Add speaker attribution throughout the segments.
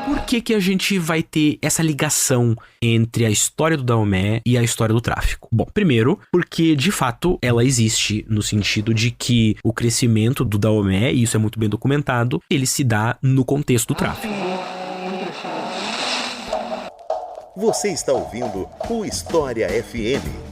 Speaker 1: Por que a gente vai ter essa ligação entre a história do Daomé e a história do tráfico? Bom, primeiro, porque de fato ela existe no sentido de que o crescimento do Daomé, e isso é muito bem documentado, ele se dá no contexto do tráfico.
Speaker 2: Você está ouvindo o História FM.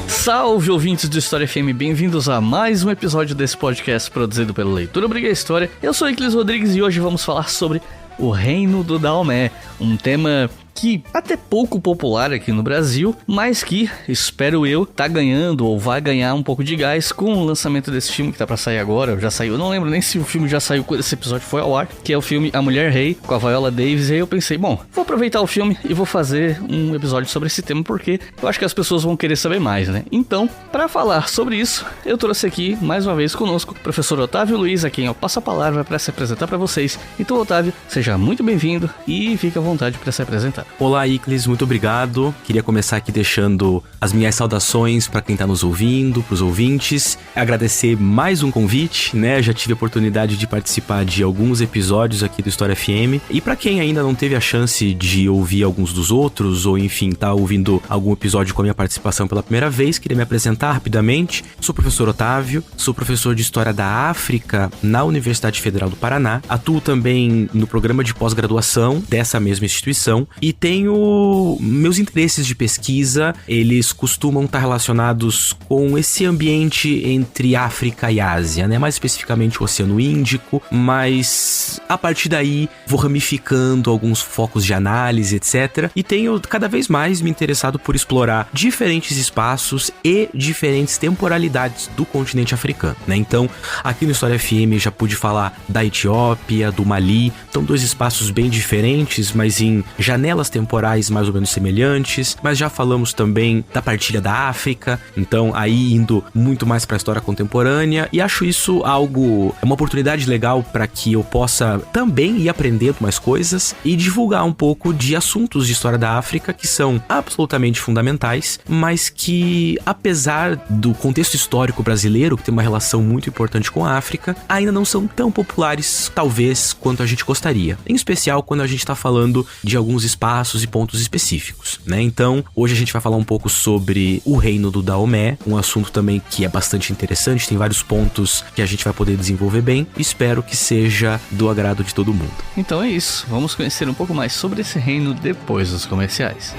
Speaker 3: Salve, ouvintes do História FM, bem-vindos a mais um episódio desse podcast produzido pelo Leitura Obriga História. Eu sou Iclis Rodrigues e hoje vamos falar sobre o Reino do Daomé, um tema que até pouco popular aqui no Brasil, mas que, espero eu, tá ganhando ou vai ganhar um pouco de gás com o lançamento desse filme que tá pra sair agora. Já saiu, eu não lembro nem se o filme já saiu quando esse episódio foi ao ar, que é o filme A Mulher Rei, com a Viola Davis. E aí eu pensei, bom, vou aproveitar o filme e vou fazer um episódio sobre esse tema, porque eu acho que as pessoas vão querer saber mais, né? Então, pra falar sobre isso, eu trouxe aqui, mais uma vez conosco, o professor Otávio Luiz, a quem eu passo a palavra pra se apresentar pra vocês. Então, Otávio, seja muito bem-vindo e fique à vontade pra se apresentar.
Speaker 1: Olá, Iclis, muito obrigado. Queria começar aqui deixando as minhas saudações para quem tá nos ouvindo, pros ouvintes. Agradecer mais um convite, né? Já tive a oportunidade de participar de alguns episódios aqui do História FM. E para quem ainda não teve a chance de ouvir alguns dos outros, ou enfim, tá ouvindo algum episódio com a minha participação pela primeira vez, queria me apresentar rapidamente. Sou o professor Otávio, sou professor de História da África na Universidade Federal do Paraná. Atuo também no programa de pós-graduação dessa mesma instituição e tenho meus interesses de pesquisa, eles costumam estar relacionados com esse ambiente entre África e Ásia, né? Mais especificamente o Oceano Índico, mas a partir daí vou ramificando alguns focos de análise, etc. E tenho cada vez mais me interessado por explorar diferentes espaços e diferentes temporalidades do continente africano, né? Então, aqui no História FM já pude falar da Etiópia, do Mali, são dois espaços bem diferentes, mas em janelas temporais mais ou menos semelhantes, mas já falamos também da partilha da África, então aí indo muito mais para a história contemporânea, e acho isso uma oportunidade legal para que eu possa também ir aprendendo mais coisas e divulgar um pouco de assuntos de história da África que são absolutamente fundamentais, mas que, apesar do contexto histórico brasileiro, que tem uma relação muito importante com a África, ainda não são tão populares, talvez, quanto a gente gostaria, em especial quando a gente está falando de alguns espaços e pontos específicos, né? Então, hoje a gente vai falar um pouco sobre o Reino do Daomé, um assunto também que é bastante interessante, tem vários pontos que a gente vai poder desenvolver bem, espero que seja do agrado de todo mundo.
Speaker 3: Então é isso, vamos conhecer um pouco mais sobre esse reino depois dos comerciais.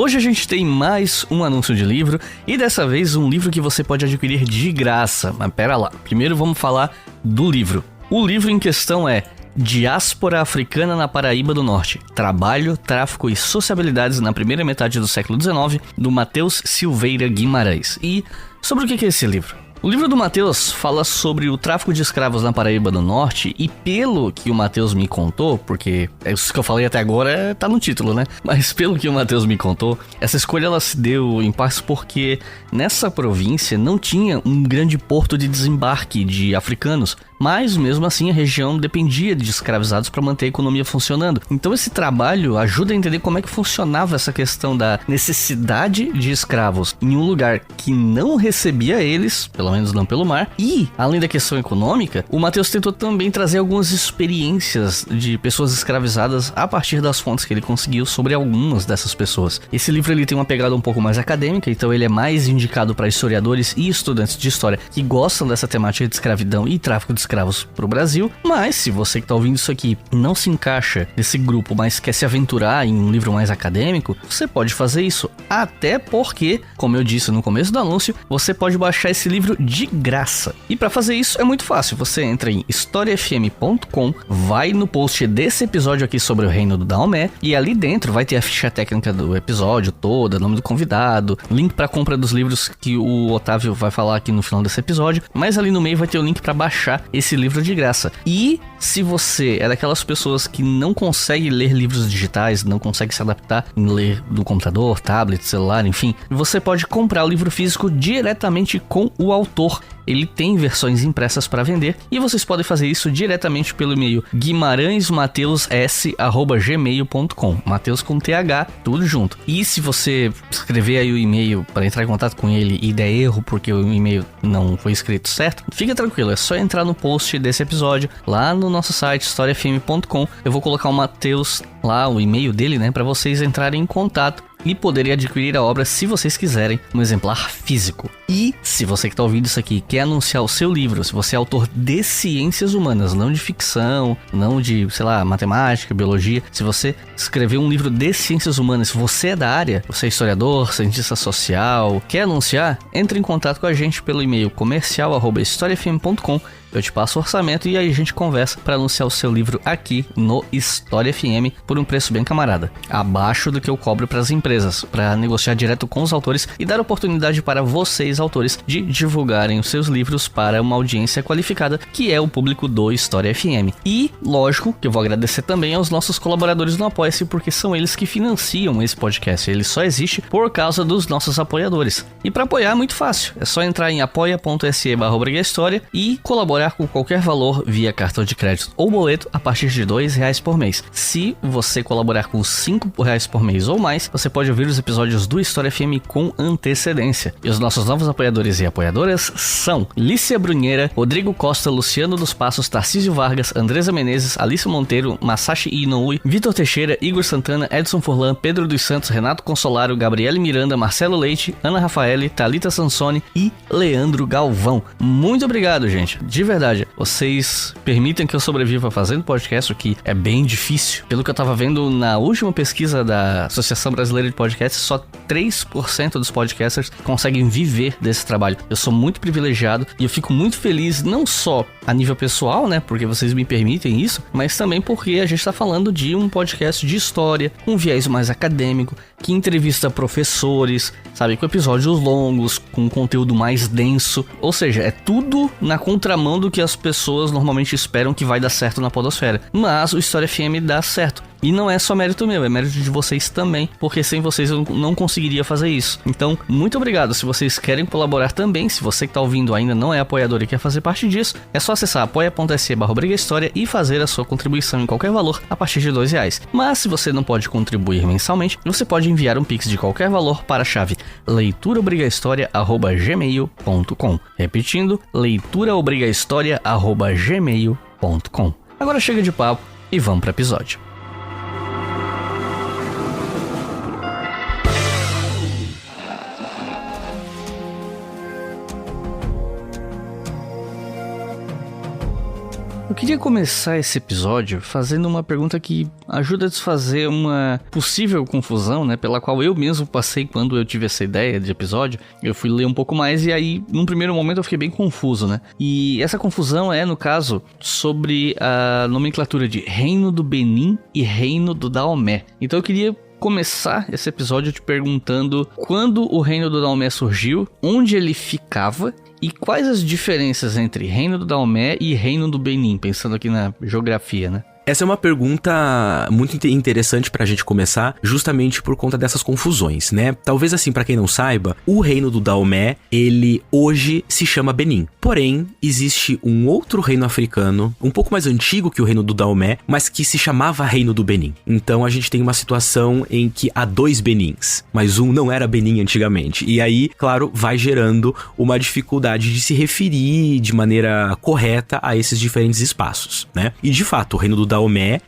Speaker 3: Hoje a gente tem mais um anúncio de livro, e dessa vez um livro que você pode adquirir de graça. Mas pera lá, primeiro vamos falar do livro. O livro em questão é Diáspora Africana na Paraíba do Norte, Trabalho, Tráfico e Sociabilidades na Primeira Metade do Século XIX, do Matheus Silveira Guimarães. E sobre o que é esse livro? O livro do Matheus fala sobre o tráfico de escravos na Paraíba do Norte, e pelo que o Matheus me contou, porque isso que eu falei até agora tá no título, né? Mas pelo que o Matheus me contou, essa escolha ela se deu em parte porque nessa província não tinha um grande porto de desembarque de africanos, mas mesmo assim a região dependia de escravizados para manter a economia funcionando. Então esse trabalho ajuda a entender como é que funcionava essa questão da necessidade de escravos em um lugar que não recebia eles, pelo menos não pelo mar. E, além da questão econômica, o Matheus tentou também trazer algumas experiências de pessoas escravizadas a partir das fontes que ele conseguiu sobre algumas dessas pessoas. Esse livro ele tem uma pegada um pouco mais acadêmica, então ele é mais indicado para historiadores e estudantes de história que gostam dessa temática de escravidão e tráfico de escravos para o Brasil. Mas, se você que está ouvindo isso aqui não se encaixa nesse grupo, mas quer se aventurar em um livro mais acadêmico, você pode fazer isso. Até porque, como eu disse no começo do anúncio, você pode baixar esse livro de graça. E para fazer isso é muito fácil, você entra em historiafm.com, vai no post desse episódio aqui sobre o Reino do Daomé, e ali dentro vai ter a ficha técnica do episódio toda, nome do convidado, link para compra dos livros que o Otávio vai falar aqui no final desse episódio, mas ali no meio vai ter o link para baixar esse livro de graça. E se você é daquelas pessoas que não consegue ler livros digitais, não consegue se adaptar em ler do computador, tablet, celular, enfim, você pode comprar o livro físico diretamente com o autor. Ele tem versões impressas para vender e vocês podem fazer isso diretamente pelo e-mail guimarãesmateus@gmail.com. Mateus com TH, tudo junto. E se você escrever aí o e-mail para entrar em contato com ele e der erro porque o e-mail não foi escrito certo, fica tranquilo, é só entrar no post desse episódio lá no nosso site historiafm.com. Eu vou colocar o Mateus lá, o e-mail dele, né, para vocês entrarem em contato e poderem adquirir a obra se vocês quiserem, um exemplar físico. E se você que está ouvindo isso aqui quer anunciar o seu livro, se você é autor de ciências humanas, não de ficção, não de, sei lá, matemática, biologia, se você escreveu um livro de ciências humanas, se você é da área, você é historiador, cientista social, quer anunciar, entre em contato com a gente pelo e-mail comercial@historiafm.com. Eu te passo o orçamento e aí a gente conversa para anunciar o seu livro aqui no História FM por um preço bem camarada, abaixo do que eu cobro para as empresas, para negociar direto com os autores e dar oportunidade para vocês, autores, de divulgarem os seus livros para uma audiência qualificada, que é o público do História FM. E, lógico, que eu vou agradecer também aos nossos colaboradores no Apoia-se, porque são eles que financiam esse podcast. Ele só existe por causa dos nossos apoiadores. E para apoiar é muito fácil, é só entrar em apoia.se/história e colaborar com qualquer valor via cartão de crédito ou boleto a partir de R$2 por mês. Se você colaborar com R$5 por mês ou mais, você pode ouvir os episódios do História FM com antecedência. E os nossos novos apoiadores e apoiadoras são Lícia Brunheira, Rodrigo Costa, Luciano dos Passos, Tarcísio Vargas, Andresa Menezes, Alice Monteiro, Masashi Inoue, Vitor Teixeira, Igor Santana, Edson Furlan, Pedro dos Santos, Renato Consolaro, Gabriele Miranda, Marcelo Leite, Ana Rafaele, Thalita Sansoni e Leandro Galvão. Muito obrigado, gente. De verdade, vocês permitem que eu sobreviva fazendo podcast, o que é bem difícil. Pelo que eu tava vendo na última pesquisa da Associação Brasileira de Podcasts, só 3% dos podcasters conseguem viver desse trabalho. Eu sou muito privilegiado e eu fico muito feliz, não só a nível pessoal, né, porque vocês me permitem isso, mas também porque a gente tá falando de um podcast de história, com um viés mais acadêmico, que entrevista professores, sabe, com episódios longos, com conteúdo mais denso, ou seja, é tudo na contramão do que as pessoas normalmente esperam que vai dar certo na podosfera. Mas o História FM dá certo. E não é só mérito meu, é mérito de vocês também, porque sem vocês eu não conseguiria fazer isso. Então, muito obrigado. Se vocês querem colaborar também, se você que está ouvindo ainda não é apoiador e quer fazer parte disso, é só acessar apoia.se/história e fazer a sua contribuição em qualquer valor a partir de R$2. Mas se você não pode contribuir mensalmente, você pode enviar um pix de qualquer valor para a chave leituraobrigahistoria@gmail.com. Repetindo, leituraobrigahistoria@gmail.com. Agora chega de papo e vamos para o episódio. Eu queria começar esse episódio fazendo uma pergunta que ajuda a desfazer uma possível confusão, né, pela qual eu mesmo passei quando eu tive essa ideia de episódio. Eu fui ler um pouco mais e aí, num primeiro momento, eu fiquei bem confuso, né? E essa confusão é, no caso, sobre a nomenclatura de Reino do Benin e Reino do Daomé. Então eu queria começar esse episódio te perguntando quando o Reino do Daomé surgiu, onde ele ficava e quais as diferenças entre Reino do Daomé e Reino do Benin, pensando aqui na geografia, né?
Speaker 1: Essa é uma pergunta muito interessante pra gente começar, justamente por conta dessas confusões, né? Talvez assim, pra quem não saiba, o Reino do Daomé, ele hoje se chama Benin. Porém, existe um outro reino africano, um pouco mais antigo que o Reino do Daomé, mas que se chamava Reino do Benin. Então a gente tem uma situação em que há dois Benins, mas um não era Benin antigamente. E aí, claro, vai gerando uma dificuldade de se referir de maneira correta a esses diferentes espaços, né? E de fato, o Reino do Daomé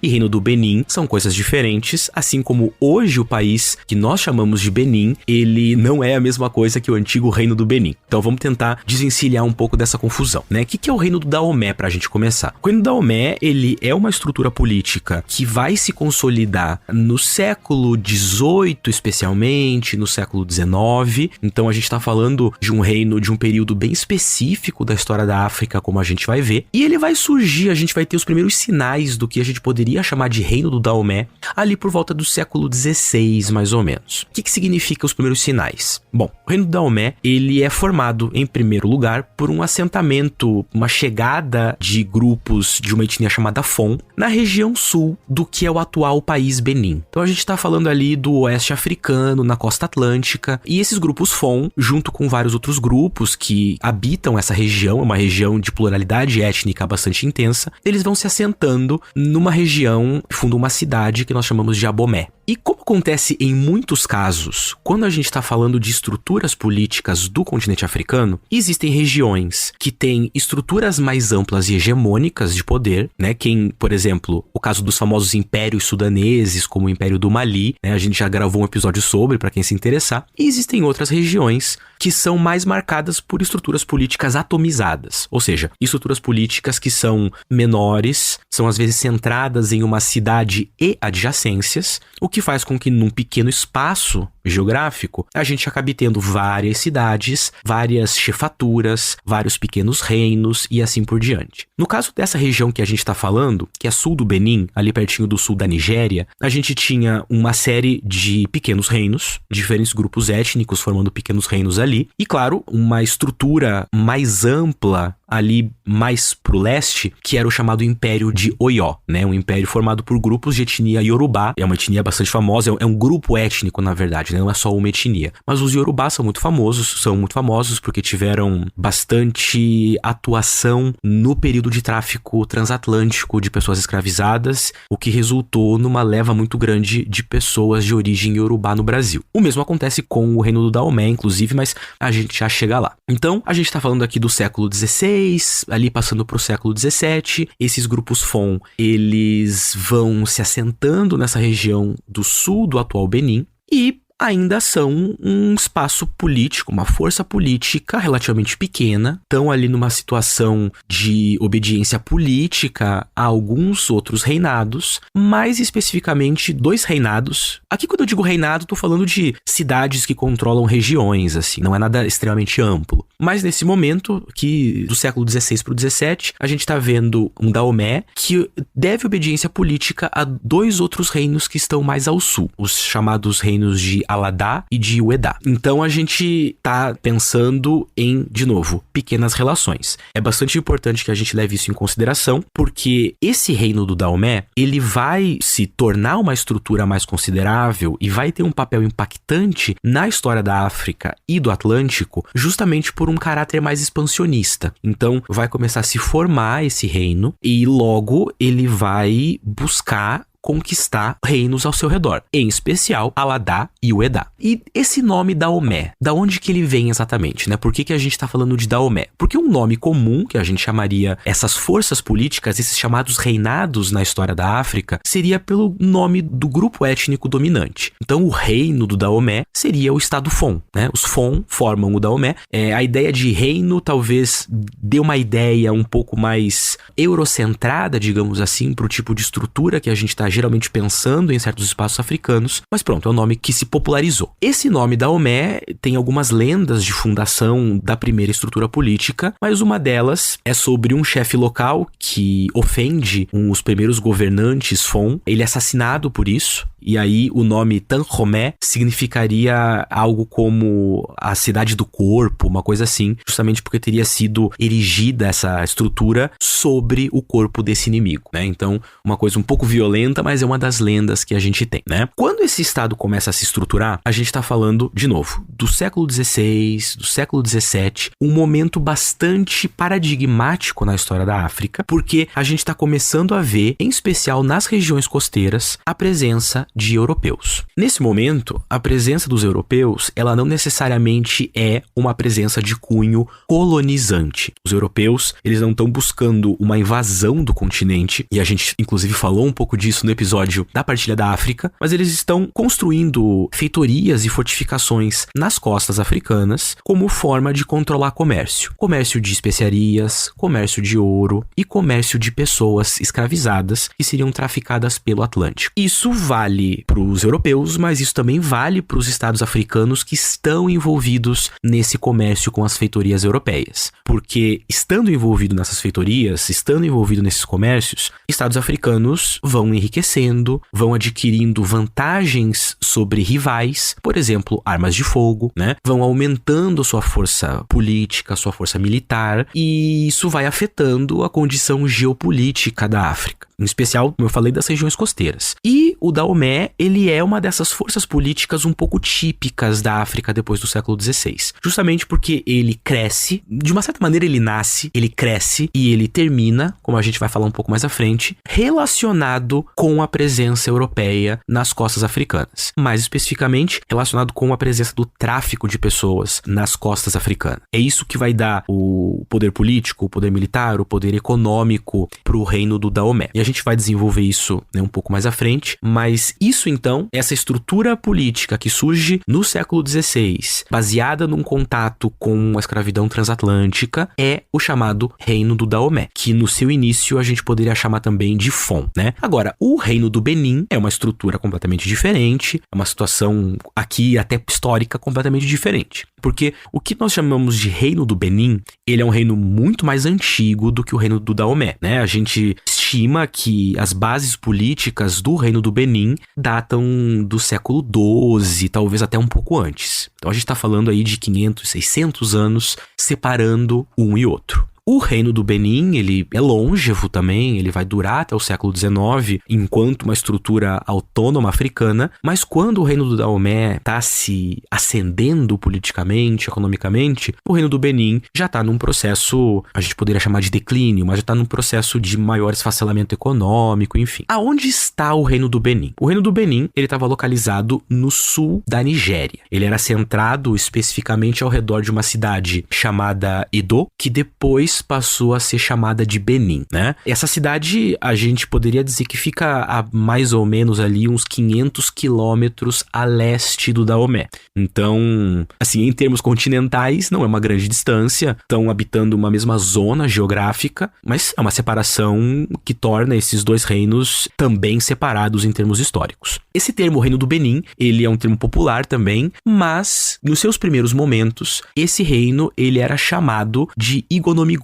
Speaker 1: e Reino do Benin são coisas diferentes, assim como hoje o país que nós chamamos de Benin, ele não é a mesma coisa que o antigo Reino do Benin. Então vamos tentar desencilhar um pouco dessa confusão, né? O que é o Reino do Daomé pra gente começar? O Reino do Daomé, ele é uma estrutura política que vai se consolidar no século XVIII, especialmente, no século XIX. Então a gente tá falando de um reino, de um período bem específico da história da África, como a gente vai ver. E ele vai surgir, a gente vai ter os primeiros sinais do que que a gente poderia chamar de Reino do Daomé, ali por volta do século XVI, mais ou menos. O que significa os primeiros sinais? Bom, o Reino do Daomé, ele é formado, em primeiro lugar, por um assentamento, uma chegada de grupos de uma etnia chamada Fon, na região sul do que é o atual país Benin. Então a gente está falando ali do oeste africano, na costa atlântica, e esses grupos Fon, junto com vários outros grupos que habitam essa região, é uma região de pluralidade étnica bastante intensa, eles vão se assentando numa região, fundam uma cidade que nós chamamos de Abomé. E como acontece em muitos casos, quando a gente está falando de estruturas políticas do continente africano, existem regiões que têm estruturas mais amplas e hegemônicas de poder, né? Por exemplo, o caso dos famosos impérios sudaneses, como o Império do Mali, né? A gente já gravou um episódio sobre, para quem se interessar. E existem outras regiões que são mais marcadas por estruturas políticas atomizadas, ou seja, estruturas políticas que são menores, são às vezes centradas em uma cidade e adjacências, o que faz com que num pequeno espaço geográfico a gente acabe tendo várias cidades, várias chefaturas, vários pequenos reinos e assim por diante. No caso dessa região que a gente está falando, que é sul do Benin, ali pertinho do sul da Nigéria, a gente tinha uma série de pequenos reinos, diferentes grupos étnicos formando pequenos reinos ali, e claro, uma estrutura mais ampla ali mais pro leste, que era o chamado Império de Oyo, né? Um império formado por grupos de etnia Yorubá, é uma etnia bastante famosa, é um grupo étnico, na verdade, né? Não é só uma etnia. Mas os Yorubá são muito famosos porque tiveram bastante atuação no período de tráfico transatlântico de pessoas escravizadas, o que resultou numa leva muito grande de pessoas de origem Yorubá no Brasil. O mesmo acontece com o Reino do Daomé, inclusive, mas a gente já chega lá. Então, a gente tá falando aqui do século XVI, ali passando para o século XVII, esses grupos Fon, eles vão se assentando nessa região do sul do atual Benin e ainda são um espaço político, uma força política relativamente pequena, estão ali numa situação de obediência política a alguns outros reinados, mais especificamente 2 reinados. Aqui quando eu digo reinado, estou falando de cidades que controlam regiões, assim, não é nada extremamente amplo. Mas nesse momento, que do século XVI para o XVII, a gente está vendo um Daomé que deve obediência política a 2 outros reinos que estão mais ao sul, os chamados reinos de Aladá e de Uedá. Então a gente tá pensando em, de novo, pequenas relações. É bastante importante que a gente leve isso em consideração, porque esse reino do Daomé, ele vai se tornar uma estrutura mais considerável e vai ter um papel impactante na história da África e do Atlântico, justamente por um caráter mais expansionista. Então vai começar a se formar esse reino e logo ele vai buscar conquistar reinos ao seu redor, em especial Aladá e Uedá. E esse nome Daomé, da onde que ele vem exatamente, né? Por que a gente está falando de Daomé? Porque um nome comum, que a gente chamaria essas forças políticas, esses chamados reinados na história da África, seria pelo nome do grupo étnico dominante. Então o reino do Daomé seria o estado Fon, né? Os Fon formam o Daomé. A ideia de reino talvez dê uma ideia um pouco mais eurocentrada, digamos assim, para o tipo de estrutura que a gente está geralmente pensando em certos espaços africanos, mas pronto, é um nome que se popularizou. Esse nome Daomé tem algumas lendas de fundação da primeira estrutura política, mas uma delas é sobre um chefe local que ofende os primeiros governantes Fon, ele é assassinado por isso, e aí o nome Tanhomé significaria algo como a cidade do corpo, uma coisa assim, justamente porque teria sido erigida essa estrutura sobre o corpo desse inimigo, né? Então, uma coisa um pouco violenta, mas é uma das lendas que a gente tem, né? Quando esse estado começa a se estruturar, a gente tá falando, de novo, do século XVI, do século XVII, um momento bastante paradigmático na história da África, porque a gente tá começando a ver, em especial nas regiões costeiras, a presença de europeus. Nesse momento, a presença dos europeus, ela não necessariamente é uma presença de cunho colonizante. Os europeus, eles não estão buscando uma invasão do continente, e a gente inclusive falou um pouco disso no episódio da Partilha da África, mas eles estão construindo feitorias e fortificações nas costas africanas como forma de controlar comércio. Comércio de especiarias, comércio de ouro e comércio de pessoas escravizadas que seriam traficadas pelo Atlântico. Isso vale para os europeus, mas isso também vale para os estados africanos que estão envolvidos nesse comércio com as feitorias europeias. Porque estando envolvido nessas feitorias, estando envolvido nesses comércios, estados africanos vão enriquecendo, vão adquirindo vantagens sobre rivais, por exemplo, armas de fogo, né? Vão aumentando sua força política, sua força militar, e isso vai afetando a condição geopolítica da África. Em especial, como eu falei, das regiões costeiras. E o Daomé, ele é uma dessas forças políticas um pouco típicas da África depois do século XVI. Justamente porque ele cresce, de uma certa maneira ele nasce, ele cresce e ele termina, como a gente vai falar um pouco mais à frente, relacionado com a presença europeia nas costas africanas. Mais especificamente, relacionado com a presença do tráfico de pessoas nas costas africanas. É isso que vai dar o poder político, o poder militar, o poder econômico para o reino do Daomé. E a gente vai desenvolver isso, né, um pouco mais à frente, mas isso então, essa estrutura política que surge no século XVI, baseada num contato com a escravidão transatlântica, é o chamado Reino do Daomé, que no seu início a gente poderia chamar também de FON, né? Agora, o Reino do Benin é uma estrutura completamente diferente, é uma situação aqui até histórica completamente diferente. Porque o que nós chamamos de Reino do Benin, ele é um reino muito mais antigo do que o Reino do Daomé, né? A gente estima que as bases políticas do Reino do Benin datam do século XII, talvez até um pouco antes. Então a gente está falando aí de 500, 600 anos separando um e outro. O Reino do Benin, ele é longevo também, ele vai durar até o século XIX, enquanto uma estrutura autônoma africana, mas quando o Reino do Daomé está se ascendendo politicamente, economicamente, o Reino do Benin já está num processo, a gente poderia chamar de declínio, mas já está num processo de maior esfacelamento econômico, enfim. Aonde está o Reino do Benin? O Reino do Benin, ele estava localizado no sul da Nigéria. Ele era centrado especificamente ao redor de uma cidade chamada Edo, que depois passou a ser chamada de Benin, né? Essa cidade, a gente poderia dizer que fica a mais ou menos ali uns 500 quilômetros a leste do Daomé. Então, assim, em termos continentais, não é uma grande distância, estão habitando uma mesma zona geográfica, mas é uma separação que torna esses dois reinos também separados em termos históricos. Esse termo Reino do Benin, ele é um termo popular também, mas nos seus primeiros momentos, esse reino, ele era chamado de Ighonomigódo.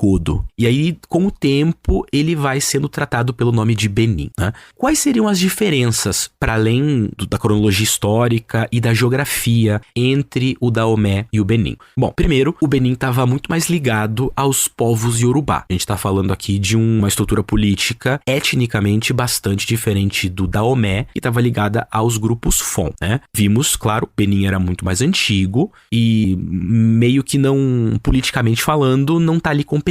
Speaker 1: E aí, com o tempo, ele vai sendo tratado pelo nome de Benin, né? Quais seriam as diferenças, para além da cronologia histórica e da geografia, entre o Daomé e o Benin? Bom, primeiro, o Benin estava muito mais ligado aos povos Yorubá. A gente está falando aqui de uma estrutura política etnicamente bastante diferente do Daomé e estava ligada aos grupos Fon, né? Vimos, claro, Benin era muito mais antigo e meio que não, politicamente falando, não está ali competindo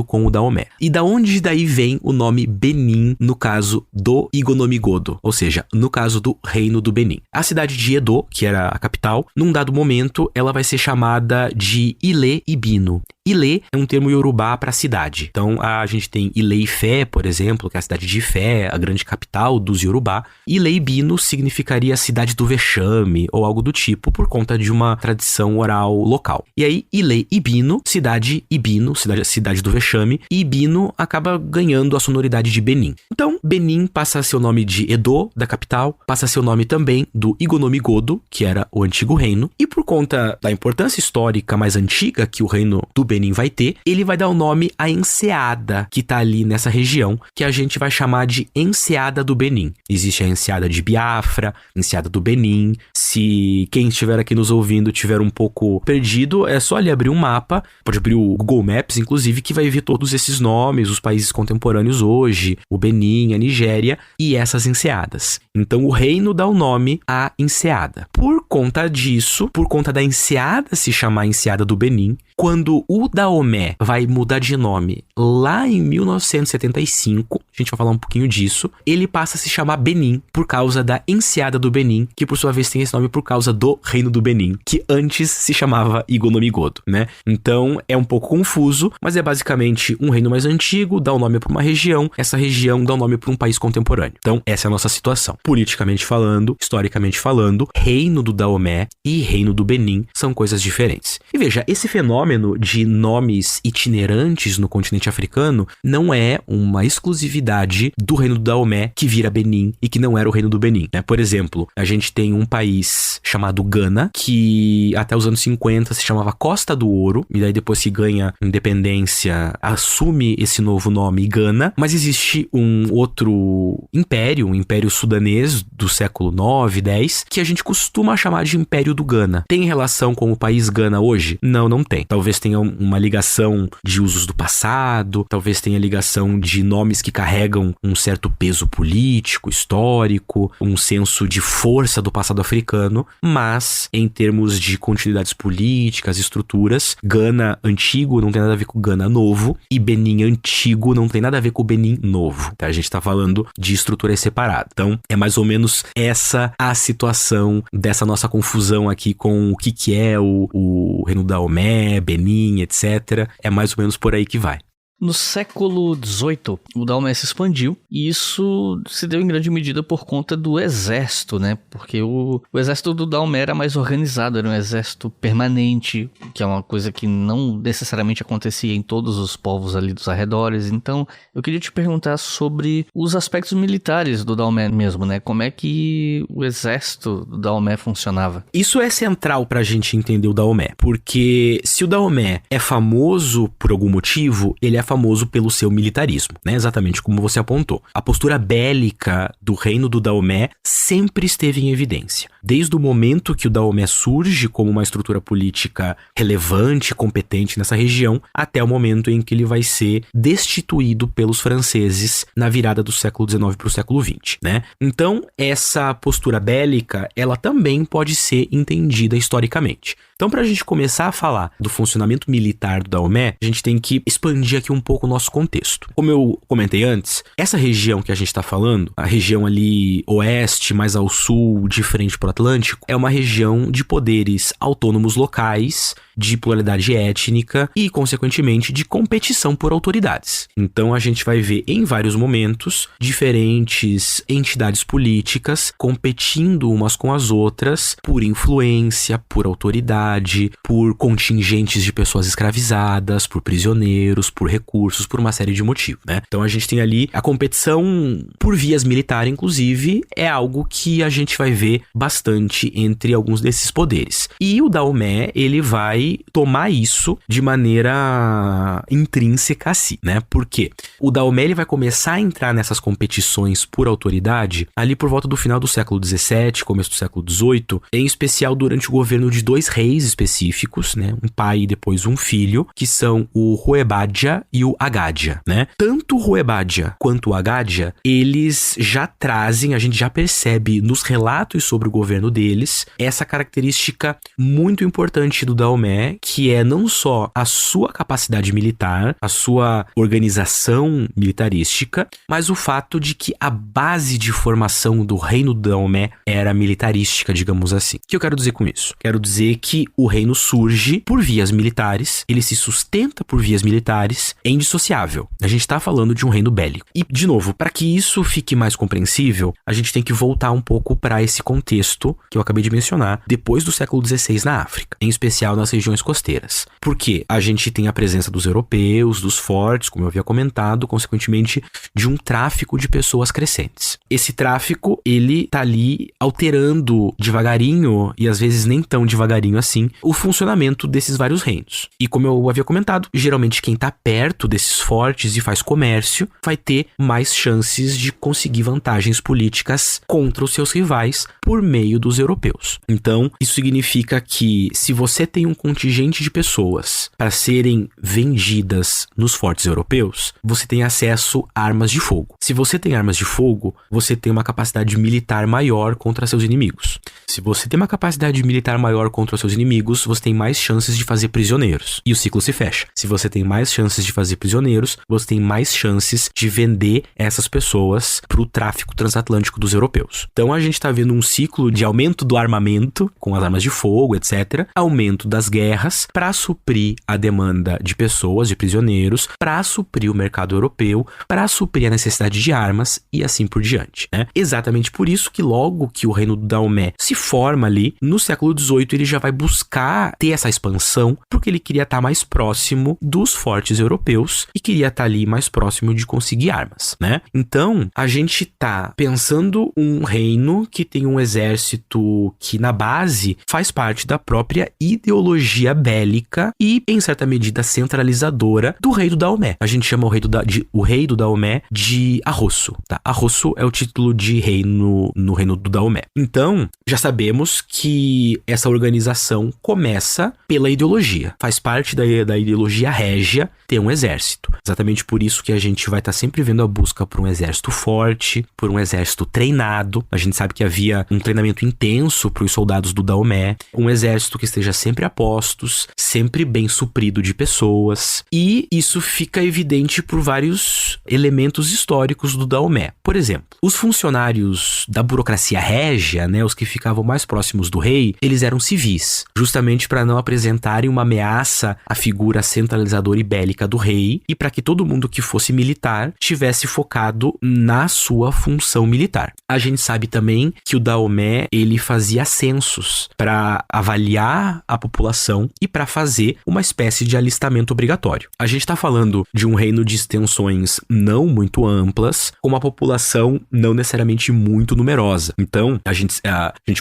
Speaker 1: com o Daomé. E da onde daí vem o nome Benin no caso do Ighonomigódo, ou seja, no caso do Reino do Benin? A cidade de Edo, que era a capital, num dado momento ela vai ser chamada de Ilé-Ibino. Ilé é um termo iorubá para cidade. Então a gente tem Ilé-Ifé, por exemplo, que é a cidade de Ifé, a grande capital dos Yorubá. Ilé-Ibino significaria a cidade do vexame ou algo do tipo, por conta de uma tradição oral local. E aí Ilé-Ibino, cidade Ibino, cidade do vexame, e Ibino acaba ganhando a sonoridade de Benin. Então Benin passa a ser o nome de Edo, da capital, passa a ser o nome também do Ighonomigódo, que era o antigo reino, e por conta da importância histórica mais antiga que o reino do Benin vai ter, ele vai dar o nome à enseada que tá ali nessa região, que a gente vai chamar de Enseada do Benin. Existe a Enseada de Biafra, Enseada do Benin. Se quem estiver aqui nos ouvindo tiver um pouco perdido, é só ali abrir um mapa, pode abrir o Google Maps, inclusive, que vai ver todos esses nomes, os países contemporâneos hoje, o Benin, a Nigéria e essas enseadas. Então o reino dá o nome à enseada. Por conta disso, por conta da enseada se chamar Enseada do Benin, quando o Daomé vai mudar de nome lá em 1975, a gente vai falar um pouquinho disso. Ele passa a se chamar Benin por causa da enseada do Benin, que por sua vez tem esse nome por causa do Reino do Benin, que antes se chamava Igonomigodo, né? Então é um pouco confuso, mas é basicamente um reino mais antigo, dá o nome para uma região, essa região dá o nome para um país contemporâneo. Então essa é a nossa situação. Politicamente falando, historicamente falando, Reino do Daomé e Reino do Benin são coisas diferentes. E veja, esse fenômeno de nomes itinerantes no continente africano não é uma exclusividade do Reino do Daomé que vira Benin e que não era o Reino do Benin, né? Por exemplo, a gente tem um país chamado Gana, que até os anos 50 se chamava Costa do Ouro, e daí depois que ganha independência, assume esse novo nome Gana, mas existe um outro império, um império sudanês do século 9, 10, que a gente costuma chamar de Império do Gana. Tem relação com o país Gana hoje? Não tem. Talvez tenha uma ligação de usos do passado, talvez tenha ligação de nomes que carregam um certo peso político, histórico, um senso de força do passado africano, mas em termos de continuidades políticas, estruturas, Gana antigo não tem nada a ver com Gana novo, e Benin antigo não tem nada a ver com o Benin novo, tá? A gente tá falando de estruturas separadas. Então, é mais ou menos essa a situação dessa nossa confusão aqui com o que é o Reino do Daomé, Benin, etc. É mais ou menos por aí que vai.
Speaker 3: No século XVIII, o Daomé se expandiu e isso se deu em grande medida por conta do exército, né? Porque o exército do Daomé era mais organizado, era um exército permanente, que é uma coisa que não necessariamente acontecia em todos os povos ali dos arredores. Então, eu queria te perguntar sobre os aspectos militares do Daomé mesmo, né? Como é que o exército do Daomé funcionava?
Speaker 1: Isso é central pra gente entender o Daomé, porque se o Daomé é famoso por algum motivo, ele é famoso pelo seu militarismo, né? Exatamente como você apontou. A postura bélica do reino do Daomé sempre esteve em evidência. Desde o momento que o Daomé surge como uma estrutura política relevante, competente nessa região, até o momento em que ele vai ser destituído pelos franceses na virada do século XIX para o século XX, né? Então, essa postura bélica, ela também pode ser entendida historicamente. Então, para a gente começar a falar do funcionamento militar do Daomé, a gente tem que expandir aqui um pouco o nosso contexto. Como eu comentei antes, essa região que a gente está falando, a região ali oeste, mais ao sul, de frente para o Atlântico, é uma região de poderes autônomos locais, de pluralidade étnica e, consequentemente, de competição por autoridades. Então, a gente vai ver em vários momentos diferentes entidades políticas competindo umas com as outras por influência, por autoridade, por contingentes de pessoas escravizadas, por prisioneiros, por recursos, por uma série de motivos, né? Então, a gente tem ali a competição por vias militares, inclusive, é algo que a gente vai ver bastante entre alguns desses poderes. E o Daomé, ele vai tomar isso de maneira intrínseca a si, né? Por quê? O Daomé, ele vai começar a entrar nessas competições por autoridade ali por volta do final do século XVII, começo do século XVIII, em especial durante o governo de dois reis específicos, né? Um pai e depois um filho, que são o Ruebadia e o Agadia, né? Tanto o Ruebadia quanto o Agadia, eles já trazem, a gente já percebe nos relatos sobre o governo deles, essa característica muito importante do Daomé, que é não só a sua capacidade militar, a sua organização militarística, mas o fato de que a base de formação do reino do Daomé era militarística, digamos assim. O que eu quero dizer com isso? Quero dizer que o reino surge por vias militares, ele se sustenta por vias militares, é indissociável. A gente está falando de um reino bélico. E, de novo, para que isso fique mais compreensível, a gente tem que voltar um pouco para esse contexto que eu acabei de mencionar, depois do século XVI na África, em especial nas regiões costeiras. Porque a gente tem a presença dos europeus, dos fortes, como eu havia comentado, consequentemente de um tráfico de pessoas crescentes. Esse tráfico, ele tá ali alterando devagarinho, e às vezes nem tão devagarinho assim, o funcionamento desses vários reinos. E como eu havia comentado, geralmente quem tá perto desses fortes e faz comércio vai ter mais chances de conseguir vantagens políticas contra os seus rivais por meio dos europeus. Então, isso significa que se você tem um contingente de pessoas para serem vendidas nos fortes europeus, você tem acesso a armas de fogo. Se você tem armas de fogo, você tem uma capacidade militar maior contra seus inimigos. Se você tem uma capacidade militar maior contra os seus inimigos, você tem mais chances de fazer prisioneiros. E o ciclo se fecha. Se você tem mais chances de fazer prisioneiros, você tem mais chances de vender essas pessoas para o tráfico transatlântico dos europeus. Então a gente está vendo um ciclo de aumento do armamento, com as armas de fogo, etc. Aumento das guerras para suprir a demanda de pessoas, de prisioneiros, para suprir o mercado europeu, para suprir a necessidade de armas e assim por diante, né? Exatamente por isso que logo que o reino do Daomé se forma ali, no século XVIII ele já vai buscar ter essa expansão, porque ele queria estar mais próximo dos fortes europeus e queria estar ali mais próximo de conseguir armas, né? Então, a gente tá pensando um reino que tem um exército que na base faz parte da própria ideologia bélica e, em certa medida, centralizadora do rei do Daomé. A gente chama o rei do Daomé de Arrosso, tá? Arrosso é o título de rei no reino do Daomé. Então, já sabemos que essa organização começa pela ideologia. Faz parte da ideologia régia ter um exército. Exatamente por isso que a gente vai estar sempre vendo a busca por um exército forte, por um exército treinado. A gente sabe que havia um treinamento intenso para os soldados do Daomé, um exército que esteja sempre a postos, sempre bem suprido de pessoas. E isso fica evidente por vários elementos históricos do Daomé. Por exemplo, os funcionários da burocracia régia, né, os que ficavam mais próximos do rei, eles eram civis, justamente para não apresentarem uma ameaça à figura centralizadora e bélica do rei e para que todo mundo que fosse militar tivesse focado na sua função militar. A gente sabe também que o Daomé, ele fazia censos para avaliar a população e para fazer uma espécie de alistamento obrigatório. A gente está falando de um reino de extensões não muito amplas, com uma população não necessariamente muito numerosa. Então, a gente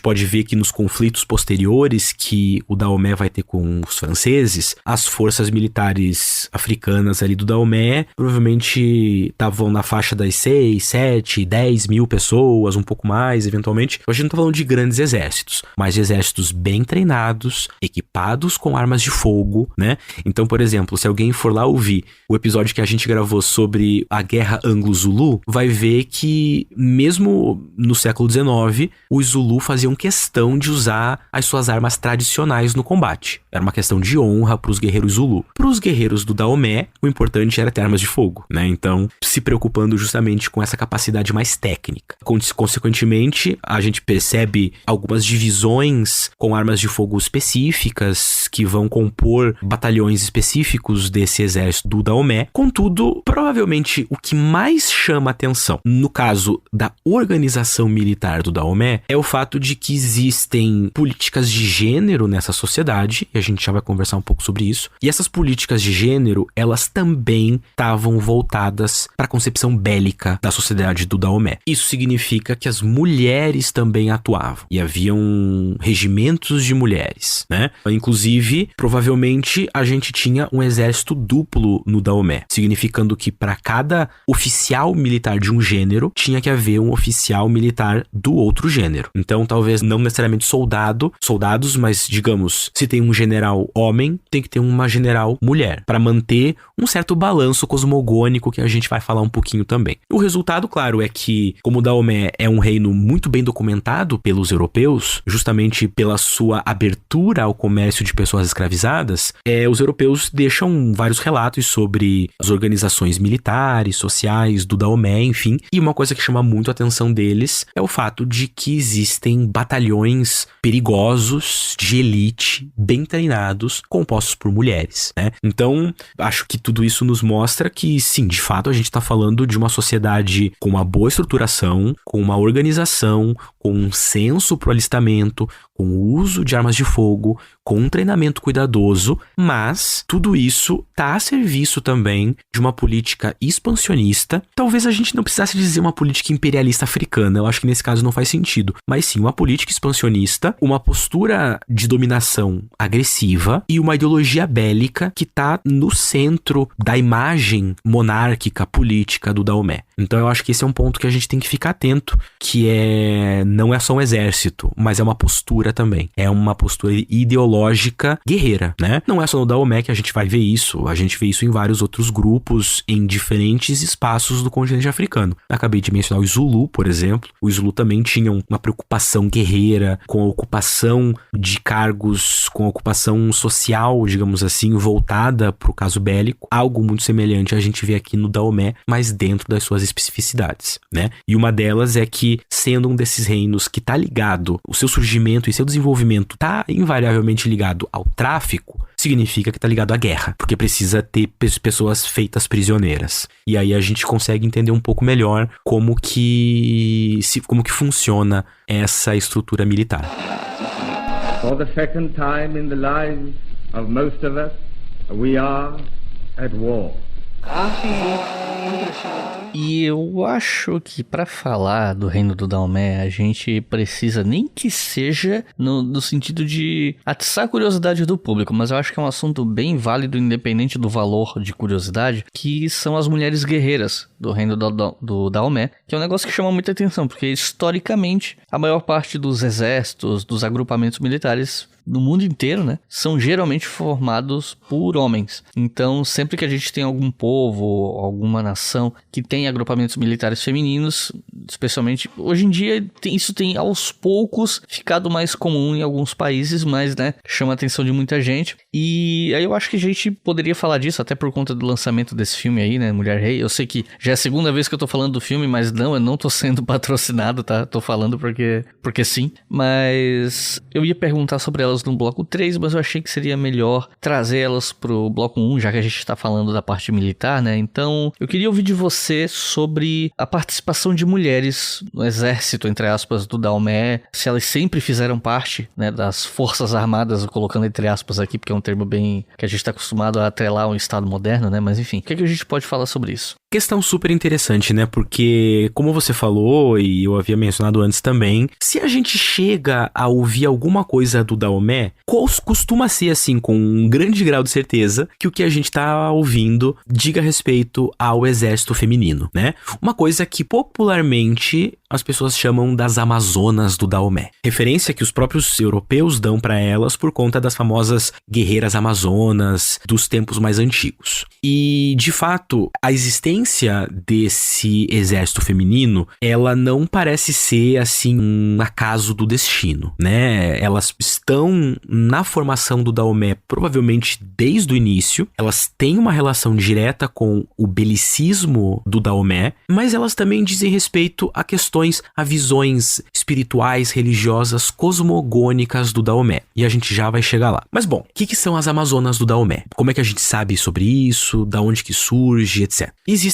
Speaker 1: pode ver que nos conflitos posteriores que o Daomé vai ter com os franceses, as forças militares africanas ali do Daomé provavelmente estavam na faixa das 6, 7, 10 mil pessoas, um pouco mais, eventualmente. A gente não tá falando de grandes exércitos, mas de exércitos bem treinados, equipados com armas de fogo, né? Então, por exemplo, se alguém for lá ouvir o episódio que a gente gravou sobre a Guerra Anglo-Zulu, vai ver que mesmo no século XIX, os Zulu faziam questão de usar as suas armas tradicionais no combate. Era uma questão de honra para os guerreiros Zulu. Para os guerreiros do Daomé, o importante era ter armas de fogo, né? Então, se preocupando justamente com essa capacidade mais técnica. Consequentemente, a gente percebe algumas divisões com armas de fogo específicas que vão compor batalhões específicos desse exército do Daomé. Contudo, provavelmente o que mais chama atenção no caso da organização militar do Daomé é o fato de que existem políticas de gênero nessa sociedade, e a gente já vai conversar um pouco sobre isso. E essas políticas de gênero, elas também estavam voltadas para a concepção bélica da sociedade do Daomé. Isso significa que as mulheres também atuavam, e haviam regimentos de mulheres, né? Inclusive, provavelmente, a gente tinha um exército duplo no Daomé, significando que para cada oficial militar de um gênero, tinha que haver um oficial militar do outro gênero. Então, talvez não necessariamente soldados, mas, digamos, se tem um general homem, tem que ter uma general mulher, para manter um certo balanço cosmogônico que a gente vai falar um pouquinho também. O resultado, claro, é que, como o Daomé é um reino muito bem documentado pelos europeus, justamente pela sua abertura ao comércio de pessoas escravizadas, os europeus deixam vários relatos sobre as organizações militares, sociais do Daomé, enfim, e uma coisa que chama muito a atenção deles é o fato de que existem batalhões perigosos, de elite, bem treinados, compostos por mulheres, né? Então, acho que tudo isso nos mostra que, sim, de fato, a gente está falando de uma sociedade com uma boa estruturação, com uma organização, com um senso pro alistamento, com o uso de armas de fogo, com um treinamento cuidadoso, mas tudo isso está a serviço também de uma política expansionista. Talvez a gente não precisasse dizer uma política imperialista africana, eu acho que nesse caso não faz sentido, mas sim uma política expansionista, uma postura de dominação agressiva e uma ideologia bélica que está no centro da imagem monárquica política do Daomé. Então eu acho que esse é um ponto que a gente tem que ficar atento, que não é só um exército, mas é uma postura também. É uma postura ideológica estratégica guerreira, né? Não é só no Daomé que a gente vai ver isso, a gente vê isso em vários outros grupos, em diferentes espaços do continente africano. Acabei de mencionar o Zulu, por exemplo. O Zulu também tinha uma preocupação guerreira com a ocupação de cargos, com a ocupação social, digamos assim, voltada para o caso bélico. Algo muito semelhante a gente vê aqui no Daomé, mas dentro das suas especificidades, né? E uma delas é que, sendo um desses reinos que tá ligado, o seu surgimento e seu desenvolvimento tá invariavelmente ligado ao tráfico, significa que tá ligado à guerra, porque precisa ter pessoas feitas prisioneiras. E aí a gente consegue entender um pouco melhor como que funciona essa estrutura militar.
Speaker 4: For the second time in the lives of most of us, we are at war.
Speaker 3: E eu acho que para falar do reino do Daomé, a gente precisa nem que seja no sentido de atiçar a curiosidade do público, mas eu acho que é um assunto bem válido, independente do valor de curiosidade, que são as mulheres guerreiras do reino do Daomé, que é um negócio que chama muita atenção, porque historicamente a maior parte dos exércitos, dos agrupamentos militares no mundo inteiro, né, são geralmente formados por homens. Então, sempre que a gente tem algum povo, alguma nação que tem agrupamentos militares femininos, especialmente hoje em dia, isso tem aos poucos ficado mais comum em alguns países, mas, né, chama a atenção de muita gente. E aí eu acho que a gente poderia falar disso até por conta do lançamento desse filme aí, né, Mulher Rei. Eu sei que já é a segunda vez que eu tô falando do filme, mas não, eu não tô sendo patrocinado, tá? Tô falando porque sim. Mas eu ia perguntar sobre elas no bloco 3, mas eu achei que seria melhor trazer elas pro bloco 1, já que a gente tá falando da parte militar, né? Então, eu queria ouvir de você sobre a participação de mulheres no exército, entre aspas, do Daomé, se elas sempre fizeram parte, né, das forças armadas, colocando entre aspas aqui, porque é um termo bem que a gente tá acostumado a atrelar um estado moderno, né? Mas enfim, o que a gente pode falar sobre isso?
Speaker 1: Questão super interessante, né? Porque, como você falou, e eu havia mencionado antes também, se a gente chega a ouvir alguma coisa do Daomé, costuma ser, assim, com um grande grau de certeza, que o que a gente tá ouvindo diga respeito ao exército feminino, né? Uma coisa que popularmente as pessoas chamam das Amazonas do Daomé. Referência que os próprios europeus dão para elas por conta das famosas guerreiras amazonas dos tempos mais antigos. E, de fato, a existência desse exército feminino, ela não parece ser, assim, um acaso do destino, né? Elas estão na formação do Daomé provavelmente desde o início, elas têm uma relação direta com o belicismo do Daomé, mas elas também dizem respeito a questões, a visões espirituais, religiosas, cosmogônicas do Daomé. E a gente já vai chegar lá. Mas bom, o que são as Amazonas do Daomé? Como é que a gente sabe sobre isso? Da onde que surge, etc. Existem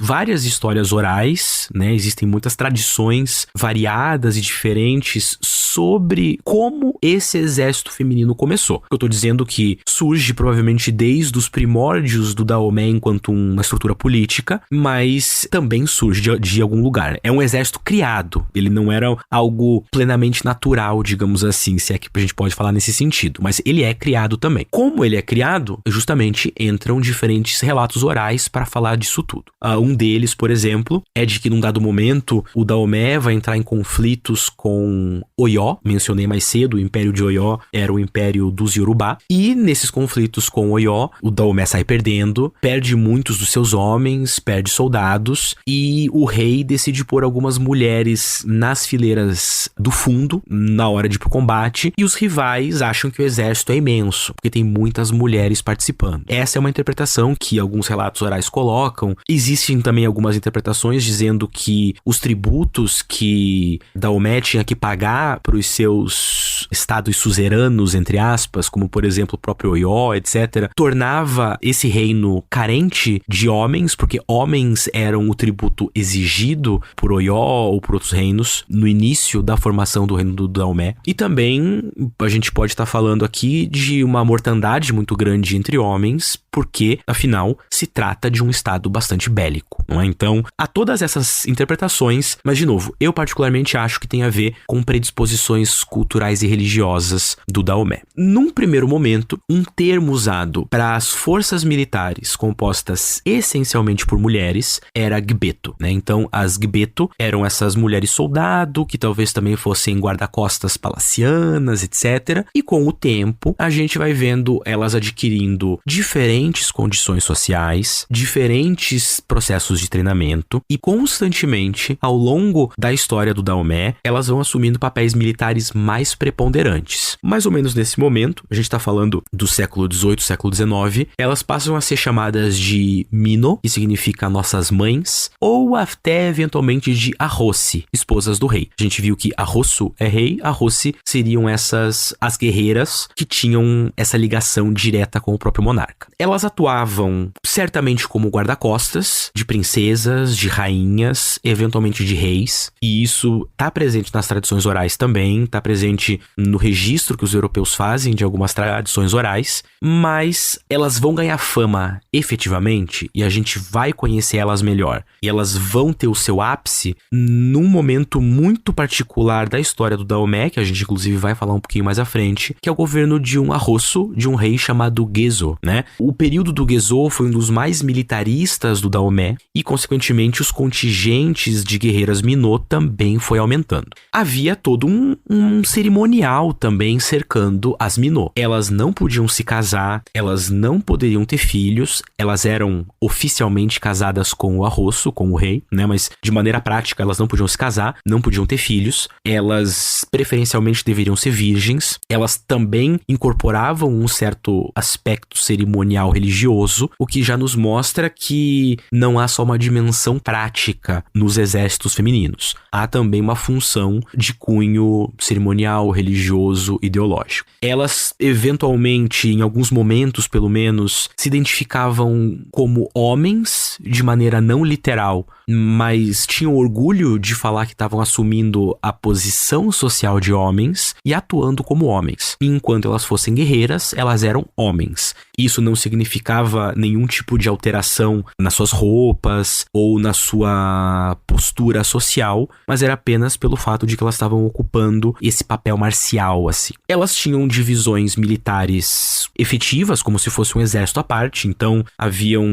Speaker 1: várias histórias orais, né? Existem muitas tradições variadas e diferentes sobre como esse exército feminino começou. Eu tô dizendo que surge provavelmente desde os primórdios do Daomé enquanto uma estrutura política, mas também surge de algum lugar. É um exército criado, ele não era algo plenamente natural, digamos assim, se é que a gente pode falar nesse sentido, mas ele é criado também. Como ele é criado, justamente entram diferentes relatos orais para falar disso tudo. Um deles, por exemplo, é de que num dado momento o Daomé vai entrar em conflitos com Oió, mencionei mais cedo, o Império de Oió era o Império dos Yorubá, e nesses conflitos com Oió, o Daomé sai perdendo, perde muitos dos seus homens, perde soldados, e o rei decide pôr algumas mulheres nas fileiras do fundo, na hora de ir pro combate, e os rivais acham que o exército é imenso, porque tem muitas mulheres participando. Essa é uma interpretação que alguns relatos orais colocam. Existem também algumas interpretações dizendo que os tributos que Daomé tinha que pagar para os seus estados suzeranos, entre aspas, como por exemplo o próprio Oió, etc., tornava esse reino carente de homens, porque homens eram o tributo exigido por Oió ou por outros reinos no início da formação do reino do Daomé. E também a gente pode estar falando aqui de uma mortandade muito grande entre homens, porque afinal se trata de um estado bastante bélico, não é? Então há todas essas interpretações, mas de novo, eu particularmente acho que tem a ver com predisposições tradições culturais e religiosas do Daomé. Num primeiro momento, um termo usado para as forças militares compostas essencialmente por mulheres era Gbeto, né? Então, as Gbeto eram essas mulheres soldado que talvez também fossem guarda-costas palacianas, etc. E com o tempo, a gente vai vendo elas adquirindo diferentes condições sociais, diferentes processos de treinamento e constantemente, ao longo da história do Daomé, elas vão assumindo papéis militares mais preponderantes. Mais ou menos nesse momento, a gente está falando do século XVIII, século XIX, elas passam a ser chamadas de Mino, que significa nossas mães, ou até eventualmente de Arrossi, esposas do rei. A gente viu que Arrosso é rei, Arrossi seriam as guerreiras que tinham essa ligação direta com o próprio monarca. Elas atuavam certamente como guarda-costas de princesas, de rainhas, eventualmente de reis, e isso está presente nas tradições orais também, está presente no registro que os europeus fazem de algumas tradições orais, mas elas vão ganhar fama efetivamente e a gente vai conhecer elas melhor. E elas vão ter o seu ápice num momento muito particular da história do Daomé, que a gente inclusive vai falar um pouquinho mais à frente, que é o governo de um arrosso, de um rei chamado Gezo, né? O período do Gezo foi um dos mais militaristas do Daomé e, consequentemente, os contingentes de guerreiras Minô também foi aumentando. Havia todo um cerimonial também cercando as Minô. Elas não podiam se casar, elas não poderiam ter filhos, elas eram oficialmente casadas com o arrosso, com o rei, né? Mas de maneira prática elas não podiam se casar, não podiam ter filhos, elas preferencialmente deveriam ser virgens, elas também incorporavam um certo aspecto cerimonial religioso, o que já nos mostra que não há só uma dimensão prática nos exércitos femininos, há também uma função de cunho cerimonial, religioso, ideológico. Elas eventualmente, em alguns momentos pelo menos, se identificavam como homens de maneira não literal, mas tinham orgulho de falar que estavam assumindo a posição social de homens e atuando como homens. Enquanto elas fossem guerreiras, elas eram homens. Isso não significava nenhum tipo de alteração nas suas roupas ou na sua postura social, mas era apenas pelo fato de que elas estavam ocupando esse papel marcial, assim. Elas tinham divisões militares efetivas, como se fosse um exército à parte, então haviam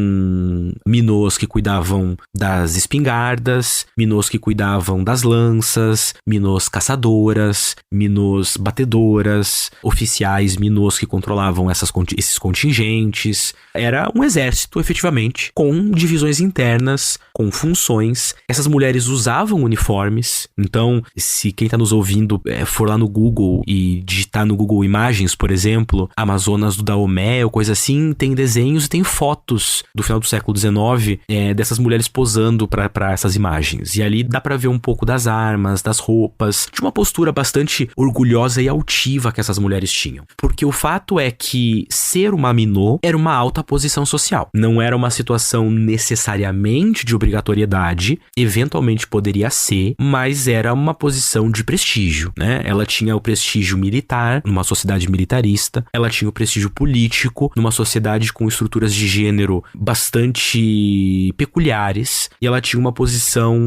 Speaker 1: Minôs que cuidavam das espingardas, Minôs que cuidavam das lanças, Minôs caçadoras, Minôs batedoras, oficiais Minôs que controlavam esses contingentes. Era um exército, efetivamente, com divisões internas, com funções. Essas mulheres usavam uniformes, então, se quem está nos ouvindo for lá no Google e digitar no Google Imagens, por exemplo, Amazonas do Daomé ou coisa assim, tem desenhos e tem fotos do final do século XIX dessas mulheres posando para essas imagens. E ali dá para ver um pouco das armas, das roupas, de uma postura bastante orgulhosa e altiva que essas mulheres tinham. Porque o fato é que ser uma Minô era uma alta posição social. Não era uma situação necessariamente de obrigatoriedade, eventualmente poderia ser, mas era uma posição de prestígio, né? Ela tinha o prestígio militar, numa sociedade militarista, ela tinha o prestígio político, numa sociedade com estruturas de gênero bastante peculiares, e ela tinha uma posição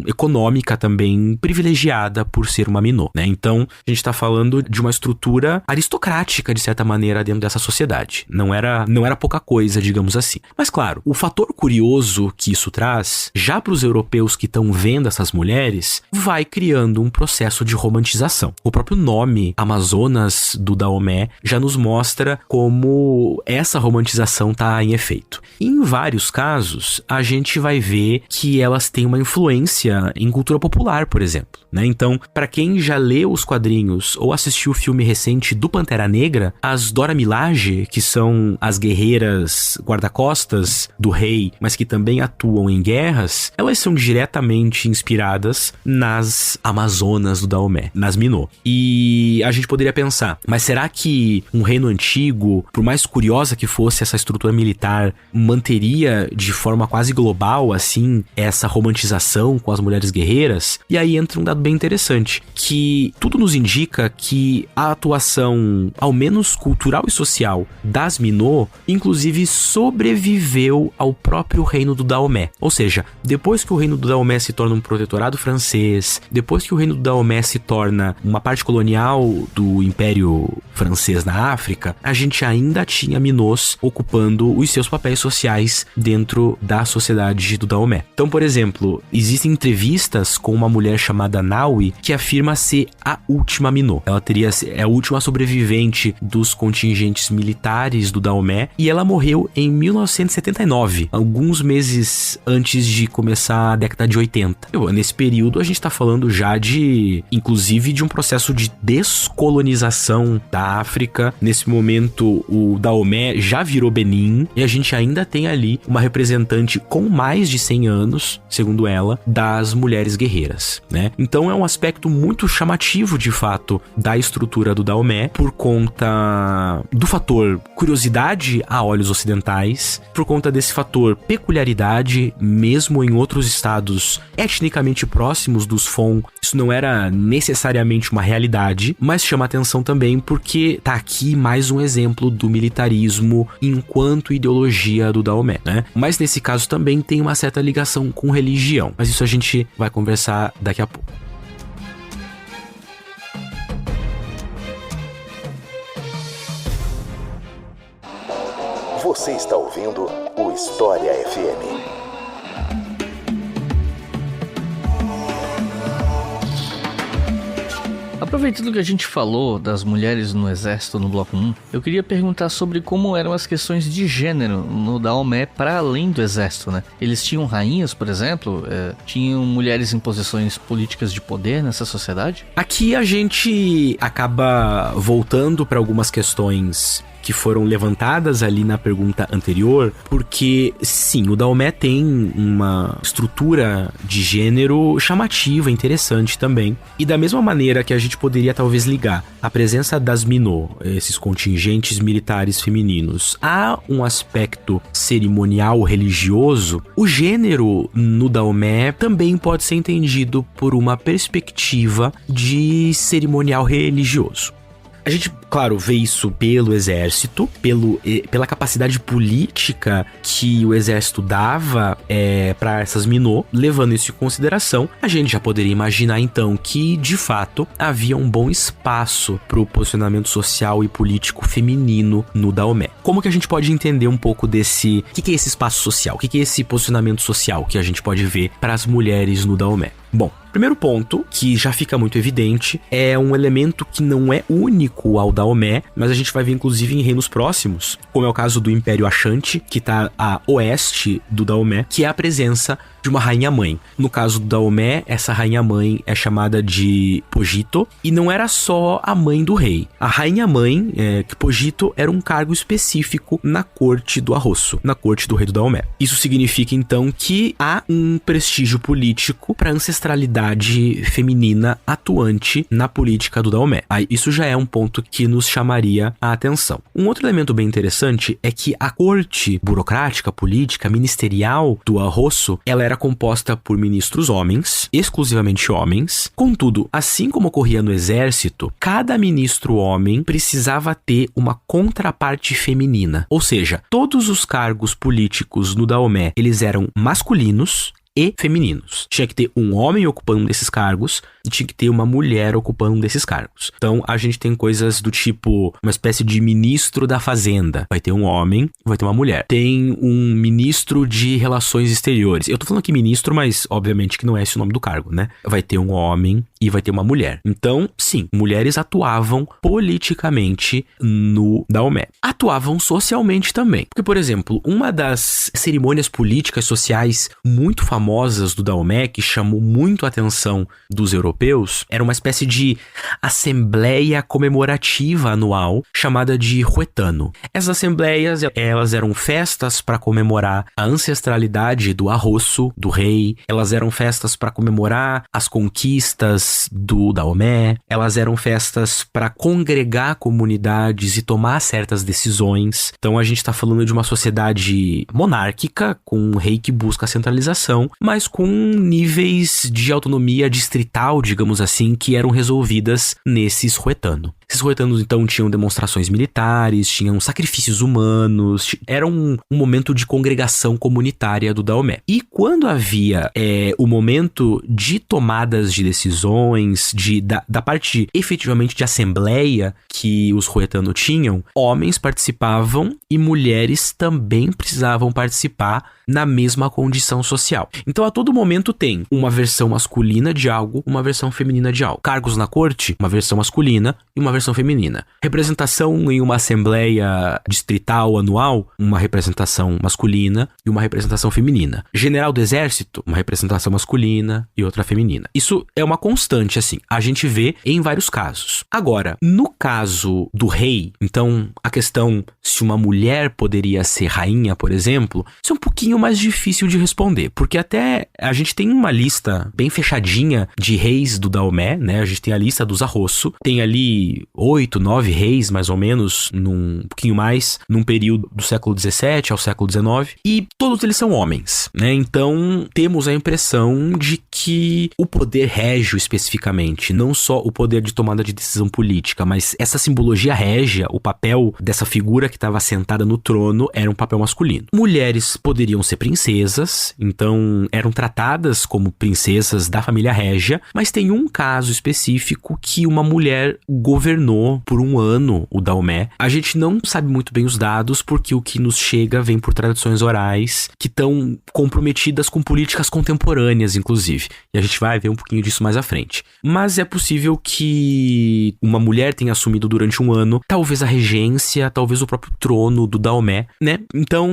Speaker 1: econômica também privilegiada por ser uma Minô, né? Então, a gente está falando de uma estrutura aristocrática, de certa maneira, dentro dessa sociedade. Não era pouca coisa, digamos assim. Mas, claro, o fator curioso que isso traz, já para os europeus que estão vendo essas mulheres, vai criando um processo de romantização. O próprio nome Amazonas do Daomé já nos mostra como essa romantização está em efeito. Em vários casos, a gente vai ver que elas têm uma influência em cultura popular, por exemplo, né? Então, para quem já leu os quadrinhos ou assistiu o filme recente do Pantera Negra, as Dora Milaje, que são as guerreiras guarda-costas do rei, mas que também atuam em guerras, elas são diretamente inspiradas nas Amazonas do Daomé, nas Minô. E a gente poderia pensar, mas será que um reino antigo, por mais curiosa que fosse essa estrutura militar, manteria de forma quase global, assim, essa romantização com as mulheres guerreiras? E aí entra um dado bem interessante, que tudo nos indica que a atuação, ao menos cultural e social, das Minô, inclusive sobreviveu ao próprio reino do Daomé. Ou seja, depois que o reino do Daomé se torna um protetorado francês, depois que o reino do Daomé se torna uma parte colonial do Império Francês na África, a gente ainda tinha Minôs ocupando os seus papéis sociais dentro da sociedade do Daomé. Então, por exemplo, existem entrevistas com uma mulher chamada Naui que afirma ser a última Minô. Ela é a última sobrevivente dos contingentes militares do Daomé e ela morreu em 1979, alguns meses antes de começar a década de 80. Nesse período a gente está falando já inclusive de um processo de descolonização da África. Nesse momento o Daomé já virou Benin e a gente ainda tem ali uma representante com mais de 100 anos, segundo ela, das mulheres guerreiras, né? Então é um aspecto muito chamativo, de fato, da estrutura do Daomé, por conta do fator curiosidade a olhos ocidentais, por conta desse fator peculiaridade, mesmo em outros estados etnicamente próximos dos Fon, isso não era necessariamente uma realidade, mas chama atenção também porque tá aqui mais um exemplo do militarismo enquanto ideologia do Daomé, né? Mas nesse caso também tem uma certa ligação com religião, mas isso a gente vai conversar daqui a pouco.
Speaker 2: Você está ouvindo o História FM.
Speaker 3: Aproveitando que a gente falou das mulheres no exército no bloco 1, eu queria perguntar sobre como eram as questões de gênero no Daomé para além do exército, né? Eles tinham rainhas, por exemplo? Tinham mulheres em posições políticas de poder nessa sociedade?
Speaker 1: Aqui a gente acaba voltando para algumas questões que foram levantadas ali na pergunta anterior, porque sim, o Daomé tem uma estrutura de gênero chamativa, interessante também. E da mesma maneira que a gente poderia talvez ligar a presença das Minô, esses contingentes militares femininos, a um aspecto cerimonial religioso, o gênero no Daomé também pode ser entendido por uma perspectiva de cerimonial religioso. A gente, claro, vê isso pelo exército, pela capacidade política que o exército dava para essas Minô. Levando isso em consideração, a gente já poderia imaginar então que, de fato, havia um bom espaço para o posicionamento social e político feminino no Daomé. Como que a gente pode entender um pouco desse... O que é esse espaço social? O que é esse posicionamento social que a gente pode ver para as mulheres no Daomé? Bom, primeiro ponto, que já fica muito evidente, é um elemento que não é único ao Daomé, mas a gente vai ver inclusive em reinos próximos, como é o caso do Império Ashanti, que está a oeste do Daomé, que é a presença de uma rainha-mãe. No caso do Daomé, essa rainha-mãe é chamada de Pojito, e não era só a mãe do rei. A rainha-mãe, que Pojito, era um cargo específico na corte do Arrosso, na corte do rei do Daomé. Isso significa então que há um prestígio político para a ancestralidade feminina atuante na política do Daomé. Isso já é um ponto que nos chamaria a atenção. Um outro elemento bem interessante é que a corte burocrática, política, ministerial do Arrosso, ela era composta por ministros homens, exclusivamente homens. Contudo, assim como ocorria no exército, cada ministro homem precisava ter uma contraparte feminina. Ou seja, todos os cargos políticos no Daomé, eles eram masculinos e femininos. Tinha que ter um homem ocupando um desses cargos e tinha que ter uma mulher ocupando um desses cargos. Então a gente tem coisas do tipo uma espécie de ministro da fazenda. Vai ter um homem, vai ter uma mulher. Tem um ministro de relações exteriores. Eu tô falando aqui ministro, mas obviamente que não é esse o nome do cargo, né? Vai ter um homem e vai ter uma mulher. Então, sim, mulheres atuavam politicamente no Daomé. Atuavam socialmente também. Porque, por exemplo, uma das cerimônias políticas sociais muito famosas do Daomé, que chamou muito a atenção dos europeus, era uma espécie de assembleia comemorativa anual chamada de Huetano. Essas assembleias, elas eram festas para comemorar a ancestralidade do Arrosso, do rei. Elas eram festas para comemorar as conquistas do Daomé. Elas eram festas para congregar comunidades e tomar certas decisões. Então a gente está falando de uma sociedade monárquica, com um rei que busca a centralização, mas com níveis de autonomia distrital, digamos assim, que eram resolvidas nesses Huetano. Esses Roetanos, então, tinham demonstrações militares, tinham sacrifícios humanos, era um momento de congregação comunitária do Daomé. E quando havia o momento de tomadas de decisões, da parte efetivamente de assembleia que os Roetano tinham, homens participavam e mulheres também precisavam participar na mesma condição social. Então, a todo momento tem uma versão masculina de algo, uma versão feminina de algo. Cargos na corte, uma versão masculina e uma versão feminina. Representação em uma assembleia distrital anual, uma representação masculina e uma representação feminina. General do exército, uma representação masculina e outra feminina. Isso é uma constante, assim. A gente vê em vários casos. Agora, no caso do rei, então, a questão se uma mulher poderia ser rainha, por exemplo, isso é um pouquinho mais difícil de responder, porque até a gente tem uma lista bem fechadinha de reis do Daomé, né? A gente tem a lista dos Arrosso, tem ali 8, 9 reis, mais ou menos, um pouquinho mais, num período do século XVII ao século XIX, e todos eles são homens, né? Então, temos a impressão de que o poder régio especificamente, não só o poder de tomada de decisão política, mas essa simbologia régia, o papel dessa figura que estava sentada no trono, era um papel masculino. Mulheres poderiam ser princesas, então eram tratadas como princesas da família régia, mas tem um caso específico que uma mulher governou por um ano o Daomé. A gente não sabe muito bem os dados, porque o que nos chega vem por tradições orais que estão comprometidas com políticas contemporâneas, inclusive. E a gente vai ver um pouquinho disso mais à frente. Mas é possível que uma mulher tenha assumido durante um ano, talvez a regência, talvez o próprio trono do Daomé, né? Então,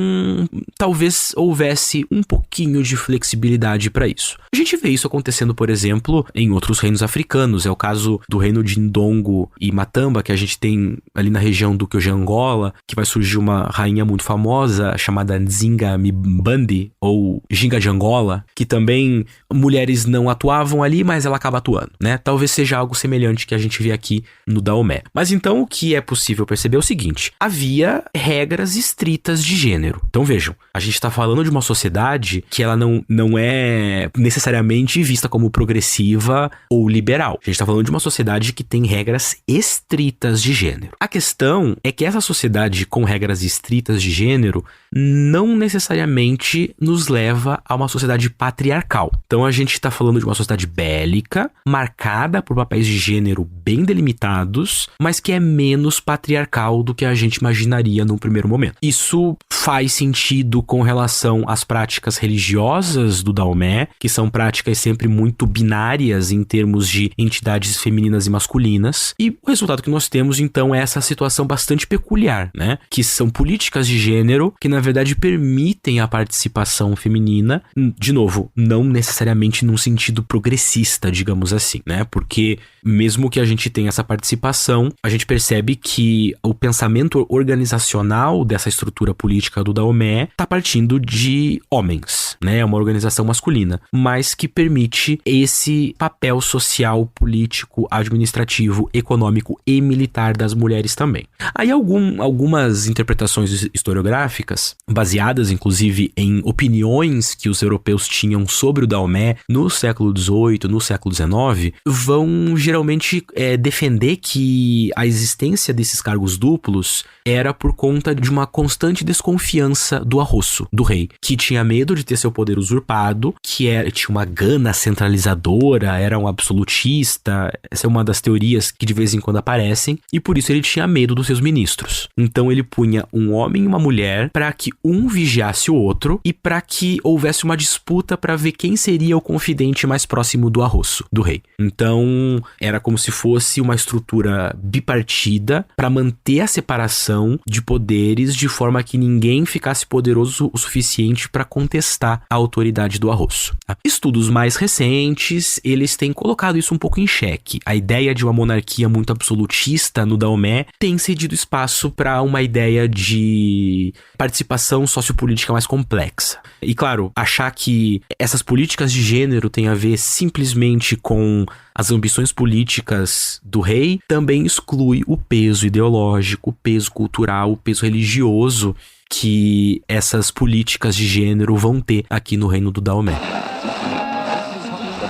Speaker 1: talvez houvesse um pouquinho de flexibilidade para isso. A gente vê isso acontecendo, por exemplo, em outros reinos africanos. É o caso do reino de Ndongo e Matamba, que a gente tem ali na região do Kyoji Angola, que vai surgir uma rainha muito famosa chamada Nzinga Mbandi, ou Ginga de Angola, que também mulheres não atuavam ali, mas ela acaba atuando, né? Talvez seja algo semelhante que a gente vê aqui no Daomé. Mas então o que é possível perceber é o seguinte: havia regras estritas de gênero. Então vejam, a gente está falando de uma sociedade que ela não é necessariamente vista como progressiva ou liberal. A gente está falando de uma sociedade que tem regras estritas de gênero. A questão é que essa sociedade com regras estritas de gênero não necessariamente nos leva a uma sociedade patriarcal. Então a gente está falando de uma sociedade bélica, marcada por papéis de gênero bem delimitados, mas que é menos patriarcal do que a gente imaginaria num primeiro momento. Isso faz sentido com relação às práticas religiosas do Daomé, que são práticas sempre muito binárias em termos de entidades femininas e masculinas, e o resultado que nós temos então é essa situação bastante peculiar, né? Que são políticas de gênero que na verdade permitem a participação feminina, de novo, não necessariamente num sentido progressista, digamos assim, né? Porque mesmo que a gente tenha essa participação, a gente percebe que o pensamento organizacional dessa estrutura política do Daomé está partindo de homens, né? É uma organização masculina, mas que permite esse papel social, político, administrativo, econômico e militar das mulheres também. Aí algumas interpretações historiográficas, baseadas inclusive em opiniões que os europeus tinham sobre o Daomé no século XVIII, no século XIX, vão geralmente defender que a existência desses cargos duplos era por conta de uma constante desconfiança do Arrosso, do rei, que tinha medo de ter seu poder usurpado, que tinha uma gana centralizadora, era um absolutista. Essa é uma das teorias que de vez em quando aparecem, e por isso ele tinha medo dos seus ministros. Então ele punha um homem e uma mulher para que um vigiasse o outro e para que houvesse uma disputa para ver quem seria o confidente mais próximo do Arrosso, do rei. Então era como se fosse uma estrutura bipartida para manter a separação de poderes de forma que ninguém ficasse poderoso o suficiente para contestar a autoridade do Arrosso. Estudos mais recentes, eles têm colocado isso um pouco em xeque. A ideia de uma monarquia muito absolutista no Daomé tem cedido espaço para uma ideia de participação sociopolítica mais complexa. E claro, achar que essas políticas de gênero têm a ver simplesmente com as ambições políticas do rei também exclui o peso ideológico, o peso cultural, o peso religioso que essas políticas de gênero vão ter aqui no reino do Daomé.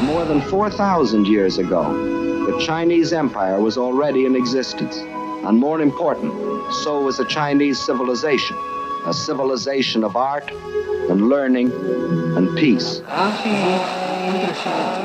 Speaker 5: More than 4,000 years ago, the Chinese Empire was already in existence. And more important, so was a Chinese civilization, a civilization of art and learning and peace.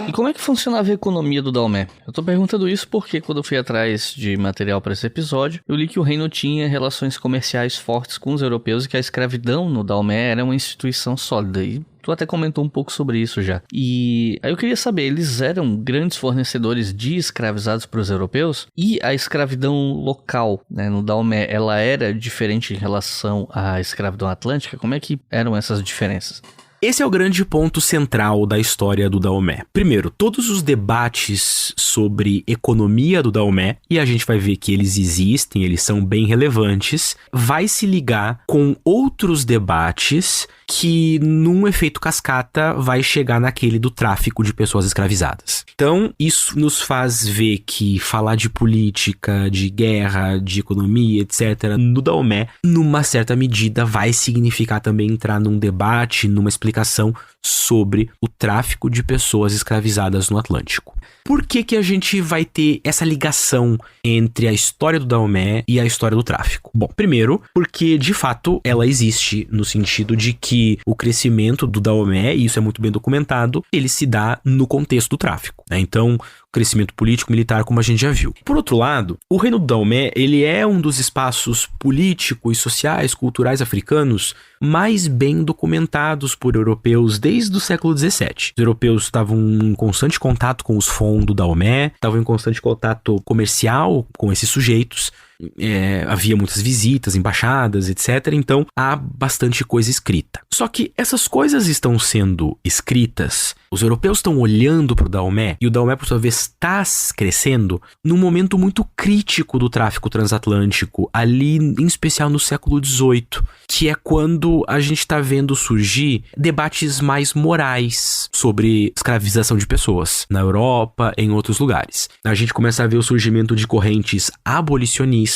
Speaker 3: E como é que funcionava a economia do Daomé? Eu tô perguntando isso porque quando eu fui atrás de material para esse episódio, eu li que o reino tinha relações comerciais fortes com os europeus e que a escravidão no Daomé era uma instituição sólida. E tu até comentou um pouco sobre isso já. E aí eu queria saber, eles eram grandes fornecedores de escravizados para os europeus? E a escravidão local, né, no Daomé, ela era diferente em relação à escravidão atlântica? Como é que eram essas diferenças?
Speaker 1: Esse é o grande ponto central da história do Daomé. Primeiro, todos os debates sobre economia do Daomé, e a gente vai ver que eles existem, eles são bem relevantes, vai se ligar com outros debates que, num efeito cascata, vai chegar naquele do tráfico de pessoas escravizadas. Então, isso nos faz ver que falar de política, de guerra, de economia, etc., no Daomé, numa certa medida, vai significar também entrar num debate, numa explicação sobre o tráfico de pessoas escravizadas no Atlântico. Por que a gente vai ter essa ligação entre a história do Daomé e a história do tráfico? Bom, primeiro, porque de fato ela existe no sentido de que o crescimento do Daomé, e isso é muito bem documentado, ele se dá no contexto do tráfico, né? Então, crescimento político-militar, como a gente já viu. Por outro lado, o Reino do Daomé, ele é um dos espaços políticos, sociais, culturais africanos mais bem documentados por europeus desde o século XVII. Os europeus estavam em constante contato com os Fon do Daomé, estavam em constante contato comercial com esses sujeitos. Havia muitas visitas, embaixadas, etc. Então, há bastante coisa escrita. Só que essas coisas estão sendo escritas, os europeus estão olhando para o Daomé, e o Daomé, por sua vez, está crescendo num momento muito crítico do tráfico transatlântico, ali, em especial no século XVIII, que é quando a gente está vendo surgir debates mais morais sobre escravização de pessoas, na Europa, em outros lugares. A gente começa a ver o surgimento de correntes abolicionistas,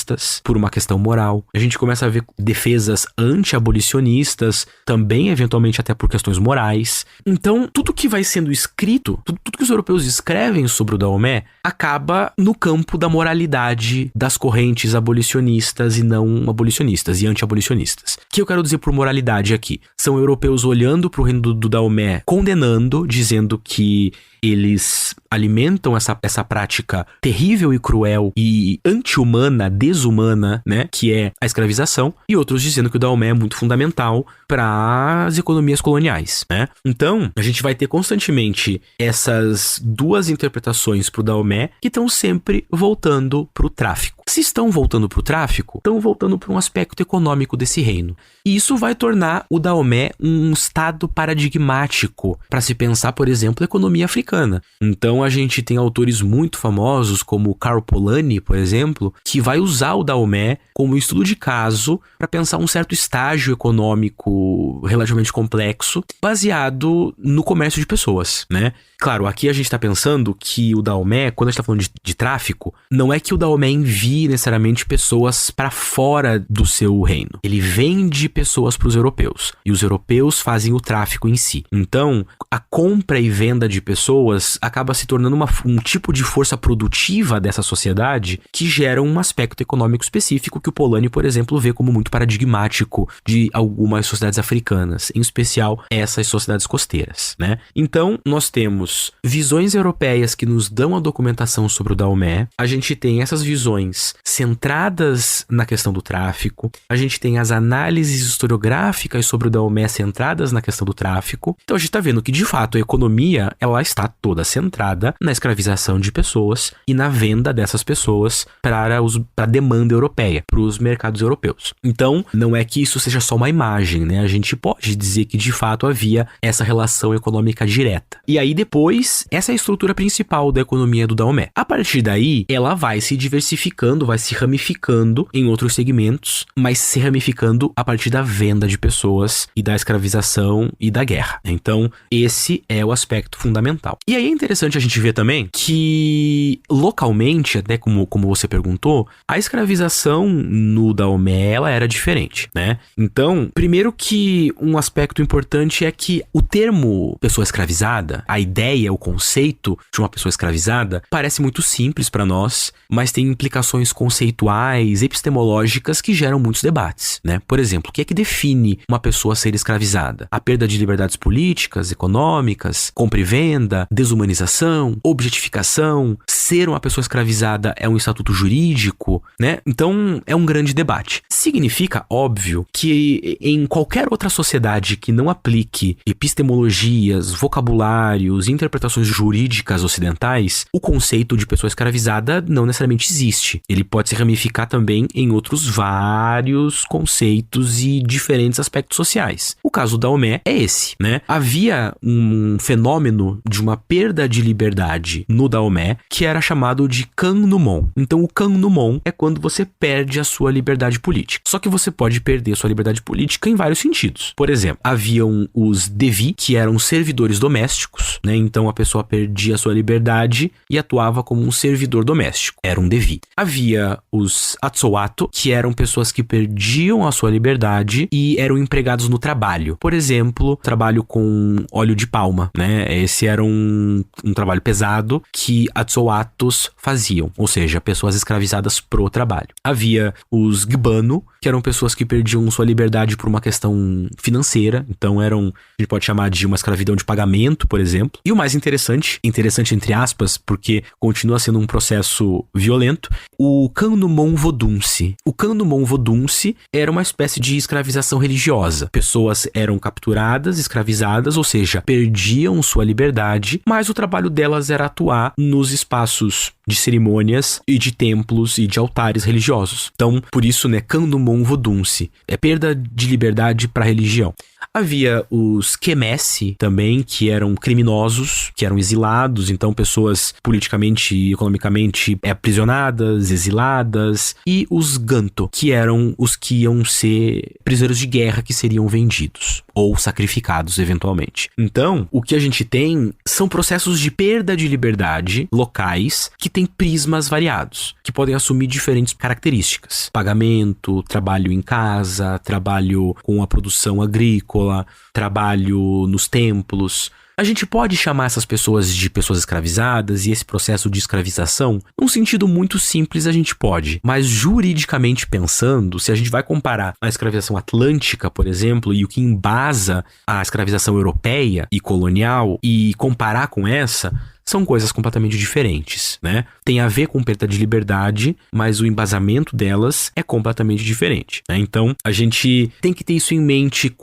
Speaker 1: por uma questão moral. A gente começa a ver defesas anti-abolicionistas, também eventualmente até por questões morais. Então, tudo que vai sendo escrito, tudo que os europeus escrevem sobre o Daomé, acaba no campo da moralidade das correntes abolicionistas e não abolicionistas e anti-abolicionistas. O que eu quero dizer por moralidade aqui? São europeus olhando para o reino do Daomé, condenando, dizendo que eles alimentam essa prática terrível e cruel e anti-humana, desumana, né, que é a escravização, e outros dizendo que o Daomé é muito fundamental para as economias coloniais, né? Então, a gente vai ter constantemente essas duas interpretações para o Daomé que estão sempre voltando para o tráfico. Se estão voltando para o tráfico, estão voltando para um aspecto econômico desse reino. E isso vai tornar o Daomé um estado paradigmático para se pensar, por exemplo, a economia africana. Então a gente tem autores muito famosos, como Karl Polanyi, por exemplo, que vai usar o Daomé como estudo de caso para pensar um certo estágio econômico relativamente complexo, baseado no comércio de pessoas, né? Claro, aqui a gente está pensando que o Daomé, quando a gente está falando de tráfico, não é que o Daomé envie necessariamente pessoas para fora do seu reino. Ele vende pessoas para os europeus, e os europeus fazem o tráfico em si. Então, a compra e venda de pessoas acaba se tornando um tipo de força produtiva dessa sociedade que gera um aspecto econômico específico que o Polanyi, por exemplo, vê como muito paradigmático de algumas sociedades africanas, em especial essas sociedades costeiras, né? Então, nós temos visões europeias que nos dão a documentação sobre o Daomé, a gente tem essas visões centradas na questão do tráfico, a gente tem as análises historiográficas sobre o Daomé centradas na questão do tráfico. Então a gente está vendo que, de fato, a economia, ela está toda centrada na escravização de pessoas e na venda dessas pessoas para a demanda europeia, para os mercados europeus. Então, não é que isso seja só uma imagem, né? A gente pode dizer que, de fato, havia essa relação econômica direta. E aí, depois, essa é a estrutura principal da economia do Daomé. A partir daí, ela vai se diversificando aumentando, vai se ramificando em outros segmentos, mas se ramificando a partir da venda de pessoas e da escravização e da guerra. Então, esse é o aspecto fundamental. E aí é interessante a gente ver também que, localmente, até como você perguntou, a escravização no Daomé, ela era diferente, né? Então, primeiro que um aspecto importante é que o termo pessoa escravizada, a ideia, o conceito de uma pessoa escravizada, parece muito simples para nós, mas tem implicações conceituais, epistemológicas que geram muitos debates, né? Por exemplo, o que é que define uma pessoa ser escravizada? A perda de liberdades políticas, econômicas, compra e venda, desumanização, objetificação, ser uma pessoa escravizada é um estatuto jurídico, né? Então, é um grande debate. Significa, óbvio, que em qualquer outra sociedade que não aplique epistemologias, vocabulários, interpretações jurídicas ocidentais, o conceito de pessoa escravizada não necessariamente existe. Ele pode se ramificar também em outros vários conceitos e diferentes aspectos sociais. O caso da Daomé é esse, né? Havia um fenômeno de uma perda de liberdade no Daomé que era chamado de Kan-no-mon. Então, o Kan-no-mon é quando você perde a sua liberdade política. Só que você pode perder a sua liberdade política em vários sentidos. Por exemplo, haviam os Devi, que eram servidores domésticos, né? Então, a pessoa perdia a sua liberdade e atuava como um servidor doméstico. Era um Devi. Havia os Atsoato, que eram pessoas que perdiam a sua liberdade e eram empregados no trabalho. Por exemplo, trabalho com óleo de palma, né? Esse era um trabalho pesado que Atsoatos faziam, ou seja, pessoas escravizadas pro trabalho. Havia os Gbano, que eram pessoas que perdiam sua liberdade por uma questão financeira, então a gente pode chamar de uma escravidão de pagamento, por exemplo. E o mais interessante entre aspas, porque continua sendo um processo violento, o Kan-no-mon Vodunse. O Kan-no-mon Vodunse era uma espécie de escravização religiosa. Pessoas eram capturadas, escravizadas, ou seja, perdiam sua liberdade, mas o trabalho delas era atuar nos espaços de cerimônias e de templos e de altares religiosos. Então, por isso, né, Kan-no-mon Vodunse é perda de liberdade para a religião. Havia os Kemesse também, que eram criminosos, que eram exilados, então pessoas politicamente e economicamente aprisionadas, exiladas, e os Ganto, que eram os que iam ser prisioneiros de guerra que seriam vendidos ou sacrificados eventualmente. Então, o que a gente tem são processos de perda de liberdade locais que têm prismas variados, que podem assumir diferentes características. Pagamento, trabalho em casa, trabalho com a produção agrícola, trabalho nos templos. A gente pode chamar essas pessoas de pessoas escravizadas e esse processo de escravização, num sentido muito simples a gente pode, mas juridicamente pensando, se a gente vai comparar a escravização atlântica, por exemplo, e o que embasa a escravização europeia e colonial e comparar com essa, são coisas completamente diferentes, né? Tem a ver com perda de liberdade, mas o embasamento delas é completamente diferente, né? Então, a gente tem que ter isso em mente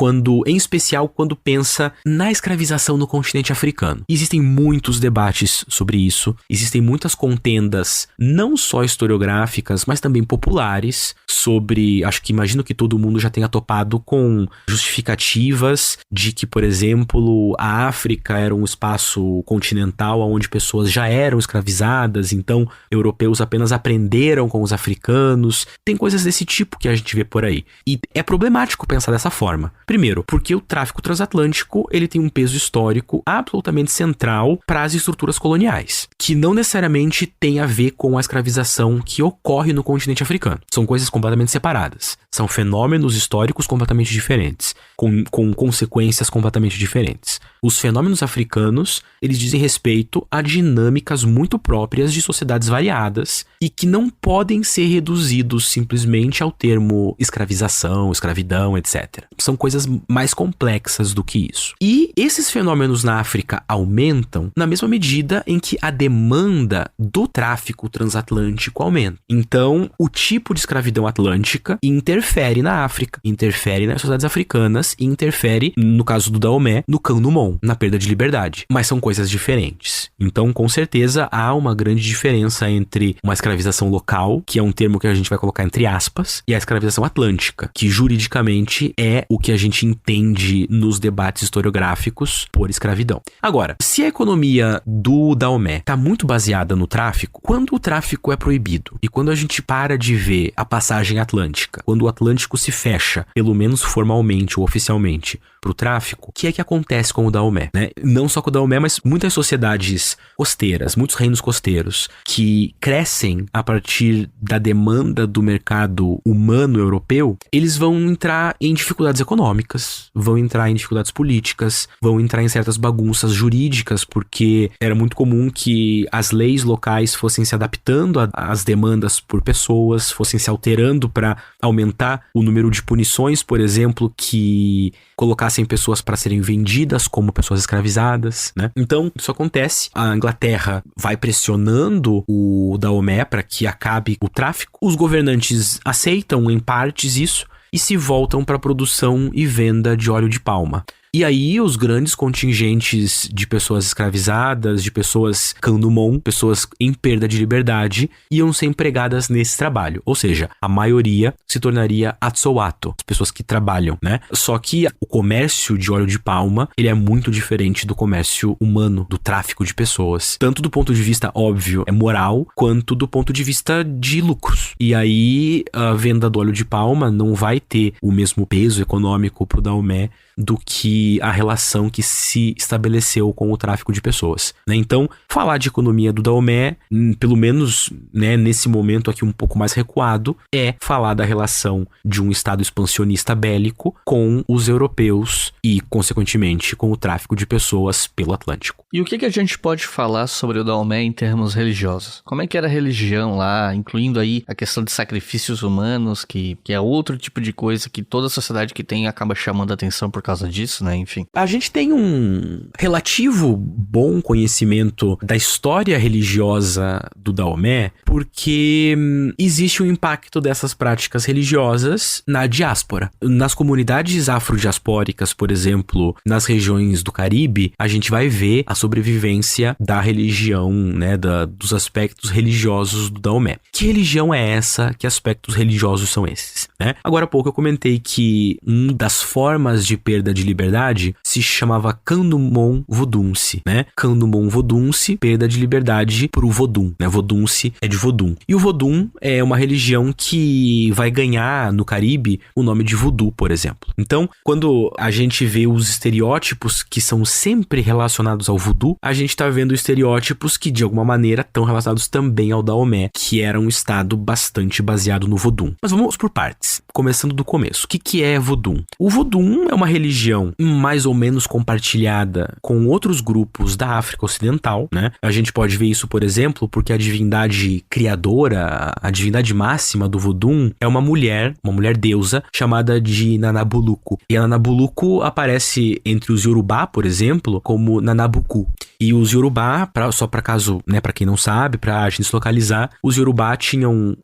Speaker 1: em especial quando pensa na escravização no continente africano. Existem muitos debates sobre isso, existem muitas contendas, não só historiográficas, mas também populares, sobre, imagino que todo mundo já tenha topado com justificativas de que, por exemplo, a África era um espaço continental onde pessoas já eram escravizadas, então europeus apenas aprenderam com os africanos. Tem coisas desse tipo que a gente vê por aí. E é problemático pensar dessa forma. Primeiro, porque o tráfico transatlântico ele tem um peso histórico absolutamente central para as estruturas coloniais, que não necessariamente tem a ver com a escravização que ocorre no continente africano. São coisas completamente separadas. São fenômenos históricos completamente diferentes, com consequências completamente diferentes. Os fenômenos africanos, eles dizem respeito a dinâmicas muito próprias de sociedades variadas e que não podem ser reduzidos simplesmente ao termo escravização, escravidão, etc. São coisas mais complexas do que isso. E esses fenômenos na África aumentam na mesma medida em que a demanda do tráfico transatlântico aumenta. Então, o tipo de escravidão atlântica interfere na África, interfere nas sociedades africanas demandas e interfere, no caso do Daomé, no Kandomon, na perda de liberdade. Mas são coisas diferentes. Então, com certeza, há uma grande diferença entre uma escravização local, que é um termo que a gente vai colocar entre aspas, e a escravização atlântica, que juridicamente é o que a gente entende nos debates historiográficos por escravidão. Agora, se a economia do Daomé está muito baseada no tráfico, quando o tráfico é proibido e quando a gente para de ver a passagem atlântica, quando o Atlântico se fecha, pelo menos formalmente ou oficialmente, para o tráfico, o que é que acontece com o Daomé, né? Não só com o Daomé, mas muitas sociedades costeiras, muitos reinos costeiros que crescem a partir da demanda do mercado humano europeu, eles vão entrar em dificuldades econômicas, vão entrar em dificuldades políticas, vão entrar em certas bagunças jurídicas, porque era muito comum que as leis locais fossem se adaptando às demandas por pessoas, fossem se alterando para aumentar o número de punições, por exemplo, que colocassem pessoas para serem vendidas como pessoas escravizadas, né? Então, isso acontece. A Inglaterra vai pressionando o Daomé para que acabe o tráfico. Os governantes aceitam em partes isso e se voltam para a produção e venda de óleo de palma. E aí os grandes contingentes de pessoas escravizadas, de pessoas Kandomon, pessoas em perda de liberdade, iam ser empregadas nesse trabalho. Ou seja, a maioria se tornaria atsoato, as pessoas que trabalham, né? Só que o comércio de óleo de palma, ele é muito diferente do comércio humano, do tráfico de pessoas. Tanto do ponto de vista, óbvio, moral, quanto do ponto de vista de lucros. E aí a venda do óleo de palma não vai ter o mesmo peso econômico pro Daomé do que a relação que se estabeleceu com o tráfico de pessoas, né? Então, falar de economia do Daomé, pelo menos, né, nesse momento aqui um pouco mais recuado, é falar da relação de um estado expansionista bélico com os europeus e, consequentemente, com o tráfico de pessoas pelo Atlântico.
Speaker 3: E o que a gente pode falar sobre o Daomé em termos religiosos? Como é que era a religião lá, incluindo aí a questão de sacrifícios humanos, que é outro tipo de coisa que toda sociedade que tem acaba chamando a atenção por causa disso, né? Enfim.
Speaker 1: A gente tem um relativo bom conhecimento da história religiosa do Daomé, porque existe um impacto dessas práticas religiosas na diáspora. Nas comunidades afrodiaspóricas, por exemplo, nas regiões do Caribe, a gente vai ver a sobrevivência da religião, né, dos aspectos religiosos do Daomé. Que religião é essa? Que aspectos religiosos são esses, né? Agora há pouco eu comentei que uma das formas de perda de liberdade se chamava Kandomon Vodunse, né? Kandomon Vodunse, perda de liberdade pro Vodun, né? Vodunse é de Vodun. E o Vodun é uma religião que vai ganhar no Caribe o nome de Voodoo, por exemplo. Então, quando a gente vê os estereótipos que são sempre relacionados ao Voodoo, a gente tá vendo estereótipos que de alguma maneira estão relacionados também ao Daomé, que era um estado bastante baseado no Vodun. Mas vamos por partes, começando do começo. O que é Vodun? O Vodun é uma religião mais ou menos compartilhada com outros grupos da África Ocidental, né? A gente pode ver isso, por exemplo, porque a divindade criadora, a divindade máxima do Vodun é uma mulher deusa chamada de Nanabuluku. E a Nanabuluku aparece entre os Yorubá, por exemplo, como Nanabuku. E os Yorubá, só para caso, né, para quem não sabe, pra gente se localizar, os Yorubá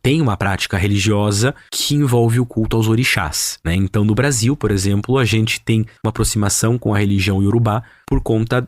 Speaker 1: têm uma prática religiosa que envolve o culto aos orixás, né? Então, no Brasil, por exemplo, a gente tem uma aproximação com a religião Yorubá por conta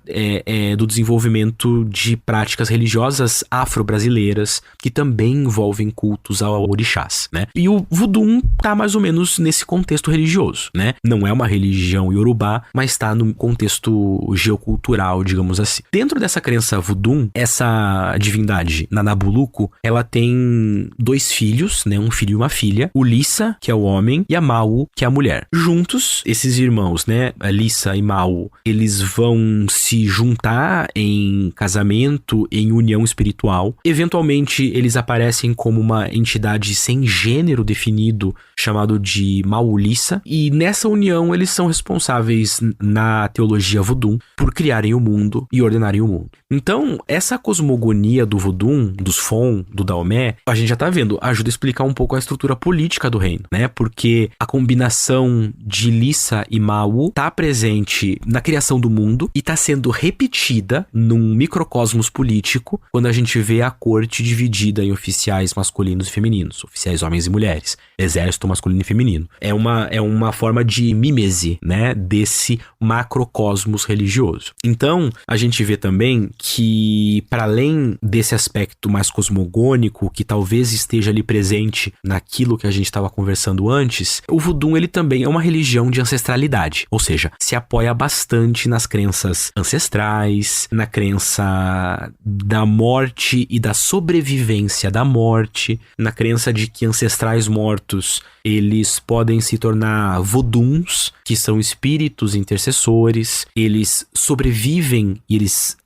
Speaker 1: do desenvolvimento de práticas religiosas afro-brasileiras que também envolvem cultos ao orixás, né? E o Voodoo tá mais ou menos nesse contexto religioso, né? Não é uma religião Yorubá, mas está no contexto geocultural, digamos assim. Dentro dessa crença Voodoo, essa divindade Nanabuluku, ela tem 2 filhos, né? Um filho e uma filha. O Lissa, que é o homem, e a Mau, que é a mulher. Juntos, esses irmãos, né? A Lissa e Mau, eles vão se juntar em casamento, em união espiritual. Eventualmente, eles aparecem como uma entidade sem gênero definido, chamado de Maulissa. E nessa união, eles são responsáveis na teologia Voodoo por criarem o mundo e ordenarem o mundo. Então, essa cosmogonia do Voodoo, dos Fon, do Daomé, a gente já tá vendo, ajuda a explicar um pouco a estrutura política do reino, né? Porque a combinação de Lissa e Mau tá presente na criação do mundo, acontecendo e tá sendo repetida num microcosmos político quando a gente vê a corte dividida em oficiais masculinos e femininos, oficiais homens e mulheres, exército masculino e feminino. É uma forma de mímese, né, desse macrocosmos religioso. Então, a gente vê também que, para além desse aspecto mais cosmogônico, que talvez esteja ali presente naquilo que a gente estava conversando antes, o voodoo ele também é uma religião de ancestralidade, ou seja, se apoia bastante nas crenças ancestrais, na crença da morte e da sobrevivência da morte, na crença de que ancestrais mortos eles podem se tornar voduns, que são espíritos intercessores, eles sobrevivem e eles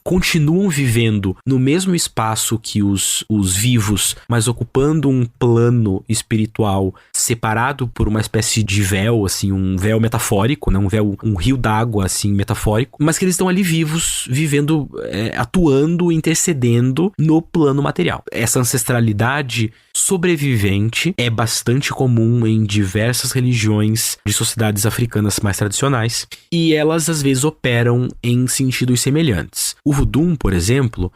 Speaker 1: continuam vivendo no mesmo espaço que os vivos, mas ocupando um plano espiritual separado por uma espécie de véu, assim, um véu metafórico, né? Um rio d'água, assim, metafórico, mas que eles estão ali vivos, vivendo, atuando, intercedendo no plano material. Essa ancestralidade sobrevivente é bastante comum em diversas religiões de sociedades africanas mais tradicionais, e elas às vezes operam em sentidos semelhantes. O voodoo, por exemplo,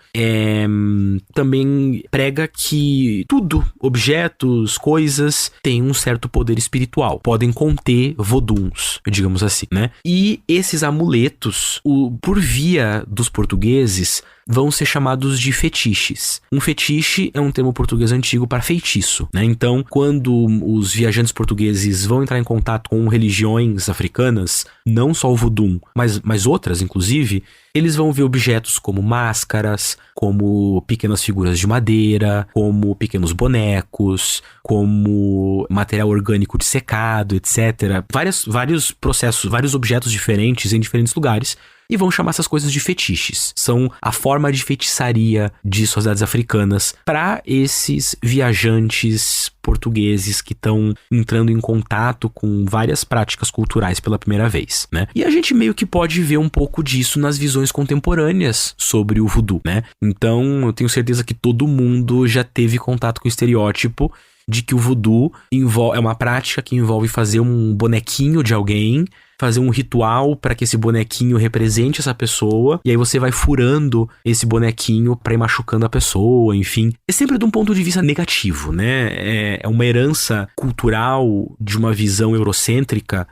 Speaker 1: também prega que tudo, objetos, coisas, têm um certo poder espiritual, podem conter voduns, digamos assim, né? E esses amuletos, por via dos portugueses, vão ser chamados de fetiches. Um fetiche é um termo português antigo para feitiço, né? Então, quando os viajantes portugueses vão entrar em contato com religiões africanas, não só o voodoo, mas outras, inclusive, eles vão ver objetos como máscaras, como pequenas figuras de madeira, como pequenos bonecos, como material orgânico dissecado, etc. Vários processos, vários objetos diferentes em diferentes lugares, e vão chamar essas coisas de fetiches. São a forma de feitiçaria de sociedades africanas para esses viajantes portugueses que estão entrando em contato com várias práticas culturais pela primeira vez, né? E a gente meio que pode ver um pouco disso nas visões contemporâneas sobre o voodoo, né? Então, eu tenho certeza que todo mundo já teve contato com o estereótipo de que o voodoo é uma prática que envolve fazer um bonequinho de alguém, fazer um ritual para que esse bonequinho represente essa pessoa, e aí você vai furando esse bonequinho para ir machucando a pessoa, enfim. É sempre de um ponto de vista negativo, né? É uma herança cultural de uma visão eurocêntrica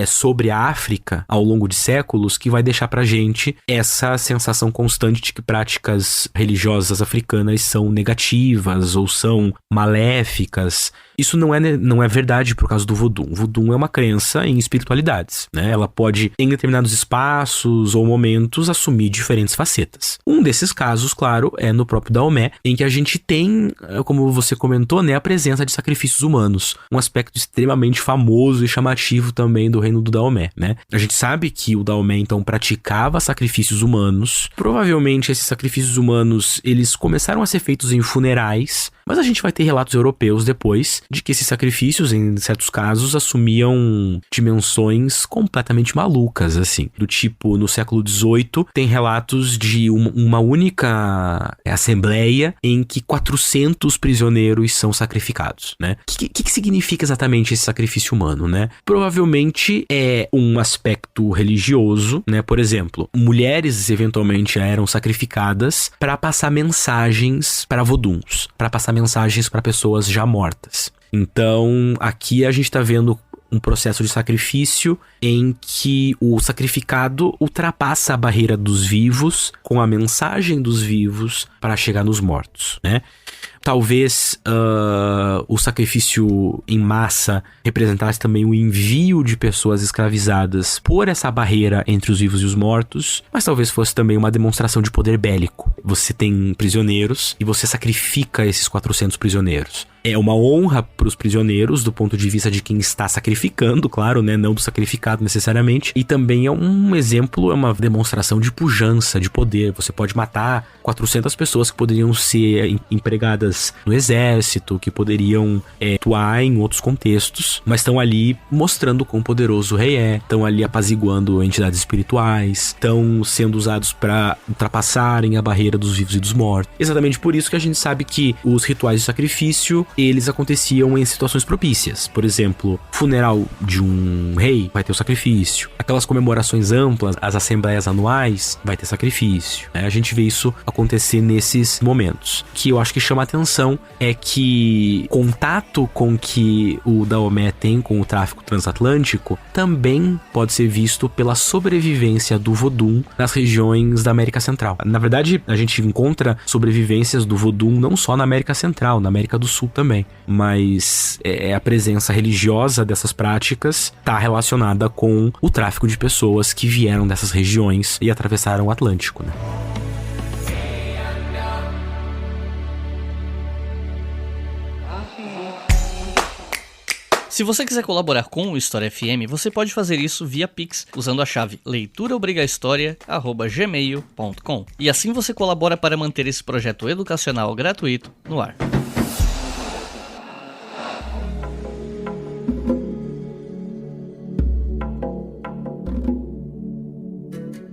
Speaker 1: sobre a África ao longo de séculos que vai deixar pra gente essa sensação constante de que práticas religiosas africanas são negativas ou são maléficas. Isso não é verdade por causa do voodoo. O voodoo é uma crença em espiritualidades, né? Ela pode, em determinados espaços ou momentos, assumir diferentes facetas. Um desses casos, claro, é no próprio Daomé, em que a gente tem, como você comentou, né, a presença de sacrifícios humanos, um aspecto extremamente famoso e chamativo também do reino do Daomé, né? A gente sabe que o Daomé, então, praticava sacrifícios humanos. Provavelmente esses sacrifícios humanos, eles começaram a ser feitos em funerais, mas a gente vai ter relatos europeus depois de que esses sacrifícios, em certos casos, assumiam dimensões completamente malucas, assim. Do tipo, no século XVIII, tem relatos de uma única assembleia em que 400 prisioneiros são sacrificados, né? O que significa exatamente esse sacrifício humano, né? Provavelmente é um aspecto religioso, né? Por exemplo, mulheres eventualmente eram sacrificadas para passar mensagens para voduns, para passar mensagens para pessoas já mortas. Então, aqui a gente está vendo um processo de sacrifício em que o sacrificado ultrapassa a barreira dos vivos com a mensagem dos vivos para chegar nos mortos, né? Talvez o sacrifício em massa representasse também o envio de pessoas escravizadas por essa barreira entre os vivos e os mortos, mas talvez fosse também uma demonstração de poder bélico. Você tem prisioneiros e você sacrifica esses 400 prisioneiros. É uma honra para os prisioneiros do ponto de vista de quem está sacrificando, claro, né? Não do sacrificado necessariamente. E também é um exemplo, é uma demonstração de pujança, de poder. Você pode matar 400 pessoas que poderiam ser empregadas no exército, que poderiam atuar em outros contextos, mas estão ali mostrando quão poderoso o rei é, estão ali apaziguando entidades espirituais, estão sendo usados para ultrapassarem a barreira dos vivos e dos mortos. Exatamente por isso que a gente sabe que os rituais de sacrifício eles aconteciam em situações propícias. Por exemplo, funeral de um rei, vai ter o sacrifício. Aquelas comemorações amplas, as assembleias anuais, vai ter sacrifício. A gente vê isso acontecer nesses momentos. O que eu acho que chama a atenção é que contato com que o Daomé tem com o tráfico transatlântico também pode ser visto pela sobrevivência do Vodun nas regiões da América Central. Na verdade, a gente encontra sobrevivências do Vodun não só na América Central, na América do Sul também, mas a presença religiosa dessas práticas está relacionada com o tráfico de pessoas que vieram dessas regiões e atravessaram o Atlântico, né?
Speaker 3: Se você quiser colaborar com o História FM, você pode fazer isso via Pix, usando a chave leituraobrigahistoria@gmail.com. E assim você colabora para manter esse projeto educacional gratuito no ar.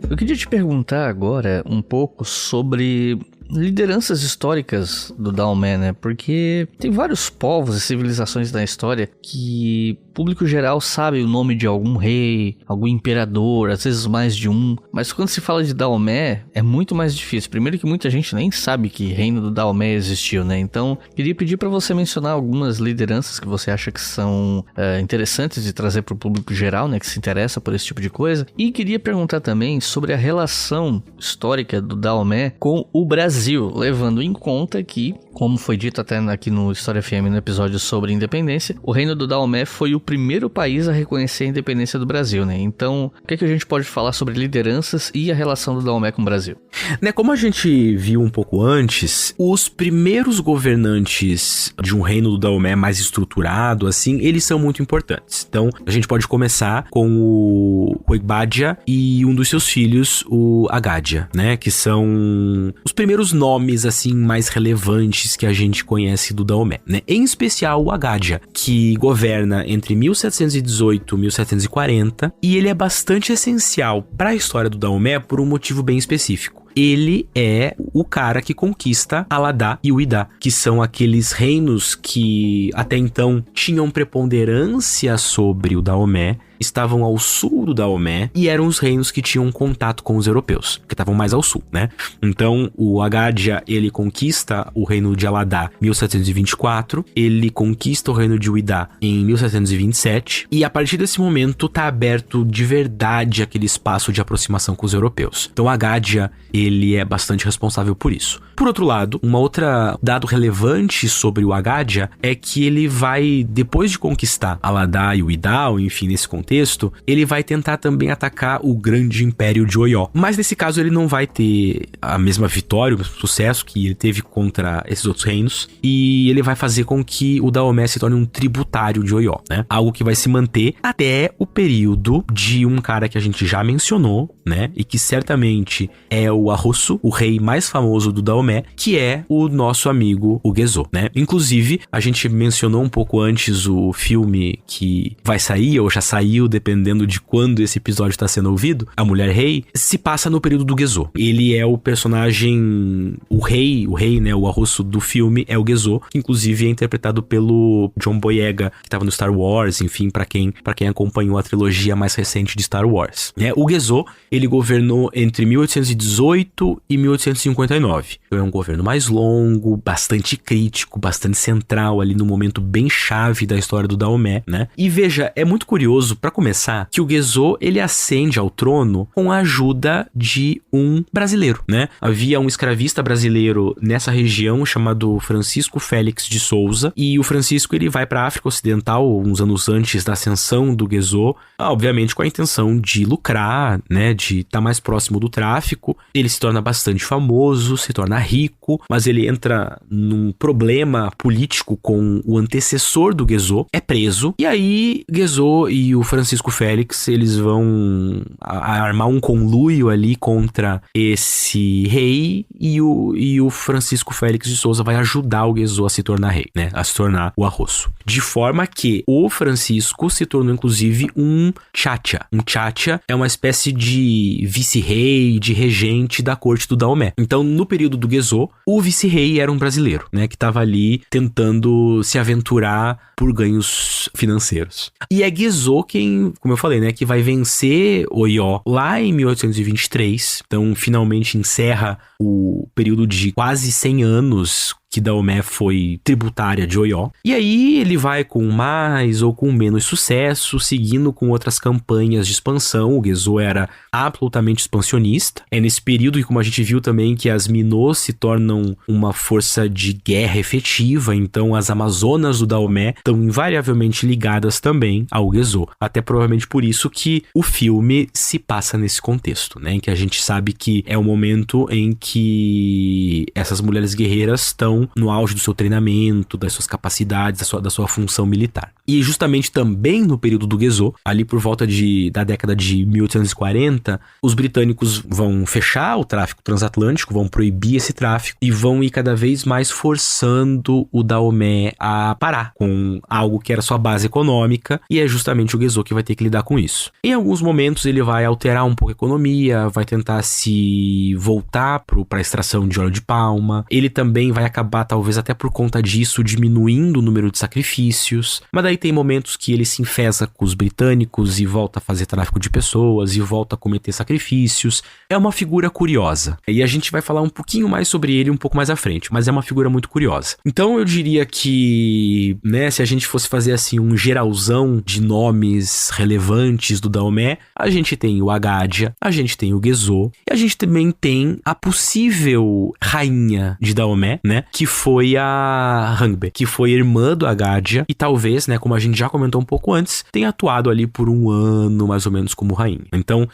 Speaker 3: Eu queria te perguntar agora um pouco sobre lideranças históricas do Daomé, né? Porque tem vários povos e civilizações da história que o público geral sabe o nome de algum rei, algum imperador, às vezes mais de um. Mas quando se fala de Daomé, é muito mais difícil. Primeiro que muita gente nem sabe que reino do Daomé existiu, né? Então, queria pedir para você mencionar algumas lideranças que você acha que são interessantes de trazer para o público geral, né? Que se interessa por esse tipo de coisa. E queria perguntar também sobre a relação histórica do Daomé com o Brasil, levando em conta que, como foi dito até aqui no História FM no episódio sobre independência, o reino do Daomé foi o primeiro país a reconhecer a independência do Brasil, né? Então, o que a gente pode falar sobre lideranças e a relação do Daomé com o Brasil?
Speaker 1: Né, como a gente viu um pouco antes, os primeiros governantes de um reino do Daomé mais estruturado, assim, eles são muito importantes. Então, a gente pode começar com o Egbadia e um dos seus filhos, o Agadia, né? Que são os primeiros nomes, assim, mais relevantes que a gente conhece do Daomé, né? Em especial o Agadia, que governa entre 1718 e 1740, e ele é bastante essencial para a história do Daomé por um motivo bem específico. Ele é o cara que conquista Aladá e Uidá, que são aqueles reinos que até então tinham preponderância sobre o Daomé, estavam ao sul do Daomé e eram os reinos que tinham contato com os europeus, que estavam mais ao sul, né? Então, o Agadia, ele conquista o reino de Aladá em 1724, ele conquista o reino de Uidá em 1727, e a partir desse momento tá aberto de verdade aquele espaço de aproximação com os europeus. Então, o Agadia, ele é bastante responsável por isso. Por outro lado, outra dado relevante sobre o Agadia é que ele vai, depois de conquistar Aladá e Uidá, enfim, nesse contexto, ele vai tentar também atacar o grande império de Oió. Mas nesse caso ele não vai ter a mesma vitória, o mesmo sucesso que ele teve contra esses outros reinos, e ele vai fazer com que o Daomé se torne um tributário de Oió, né? Algo que vai se manter até o período de um cara que a gente já mencionou, né? E que certamente é o Arrosso, o rei mais famoso do Daomé, que é o nosso amigo o Gezô, né? Inclusive, a gente mencionou um pouco antes o filme que vai sair, ou já saiu, dependendo de quando esse episódio está sendo ouvido, A Mulher Rei, se passa no período do Gezô. Ele é o personagem, o rei, né, o Arrosso do filme é o Gezô, que inclusive é interpretado pelo John Boyega, que estava no Star Wars, enfim, para quem acompanhou a trilogia mais recente de Star Wars. O Gezô, ele governou entre 1818 e 1859. Então é um governo mais longo, bastante crítico, bastante central ali no momento bem chave da história do Daomé, né? E veja, é muito curioso, para começar, que o Gezô, ele ascende ao trono com a ajuda de um brasileiro, né? Havia um escravista brasileiro nessa região chamado Francisco Félix de Souza, e o Francisco, ele vai para a África Ocidental uns anos antes da ascensão do Gezô, obviamente com a intenção de lucrar, né? De estar mais próximo do tráfico. Ele se torna bastante famoso, se torna rico, mas ele entra num problema político com o antecessor do Gezô, é preso, e aí Gezô e o Francisco Félix, eles vão armar um conluio ali contra esse rei, e o Francisco Félix de Souza vai ajudar o Gezô a se tornar rei, né? A se tornar o Arrosso. De forma que o Francisco se tornou, inclusive, um Chácha. Um Chácha é uma espécie de vice-rei, de regente parte da corte do Daomé. Então, no período do Gezo, o vice-rei era um brasileiro, né, que estava ali tentando se aventurar por ganhos financeiros. E é Gezo quem, como eu falei, né, que vai vencer Oió lá em 1823. Então, finalmente encerra o período de quase 100 anos que Daomé foi tributária de Oió. E aí ele vai com mais ou com menos sucesso, seguindo com outras campanhas de expansão. O Gezo era absolutamente expansionista. É nesse período que, como a gente viu também, que as Minôs se tornam uma força de guerra efetiva. Então as Amazonas do Daomé estão invariavelmente ligadas também ao Gezo. Até provavelmente por isso que o filme se passa nesse contexto, né? Em que a gente sabe que é o momento em que essas mulheres guerreiras estão no auge do seu treinamento, das suas capacidades, da sua função militar. E justamente também no período do Gezo, ali por volta da década de 1840, os britânicos vão fechar o tráfico transatlântico, vão proibir esse tráfico e vão ir cada vez mais forçando o Daomé a parar com algo que era sua base econômica, e é justamente o Gezo que vai ter que lidar com isso. Em alguns momentos ele vai alterar um pouco a economia, vai tentar se voltar para a extração de óleo de palma. Ele também vai acabar, talvez até por conta disso, diminuindo o número de sacrifícios. Mas daí tem momentos que ele se enfesa com os britânicos e volta a fazer tráfico de pessoas e volta a cometer sacrifícios. É uma figura curiosa. E a gente vai falar um pouquinho mais sobre ele um pouco mais à frente, mas é uma figura muito curiosa. Então eu diria que, né, se a gente fosse fazer assim um geralzão de nomes relevantes do Daomé, a gente tem o Agadia, a gente tem o Gezo, e a gente também tem a possível rainha de Daomé, né, que foi a Hangbe, que foi irmã do Agadia e talvez, né, como a gente já comentou um pouco antes, tenha atuado ali por um ano mais ou menos como rainha. Então,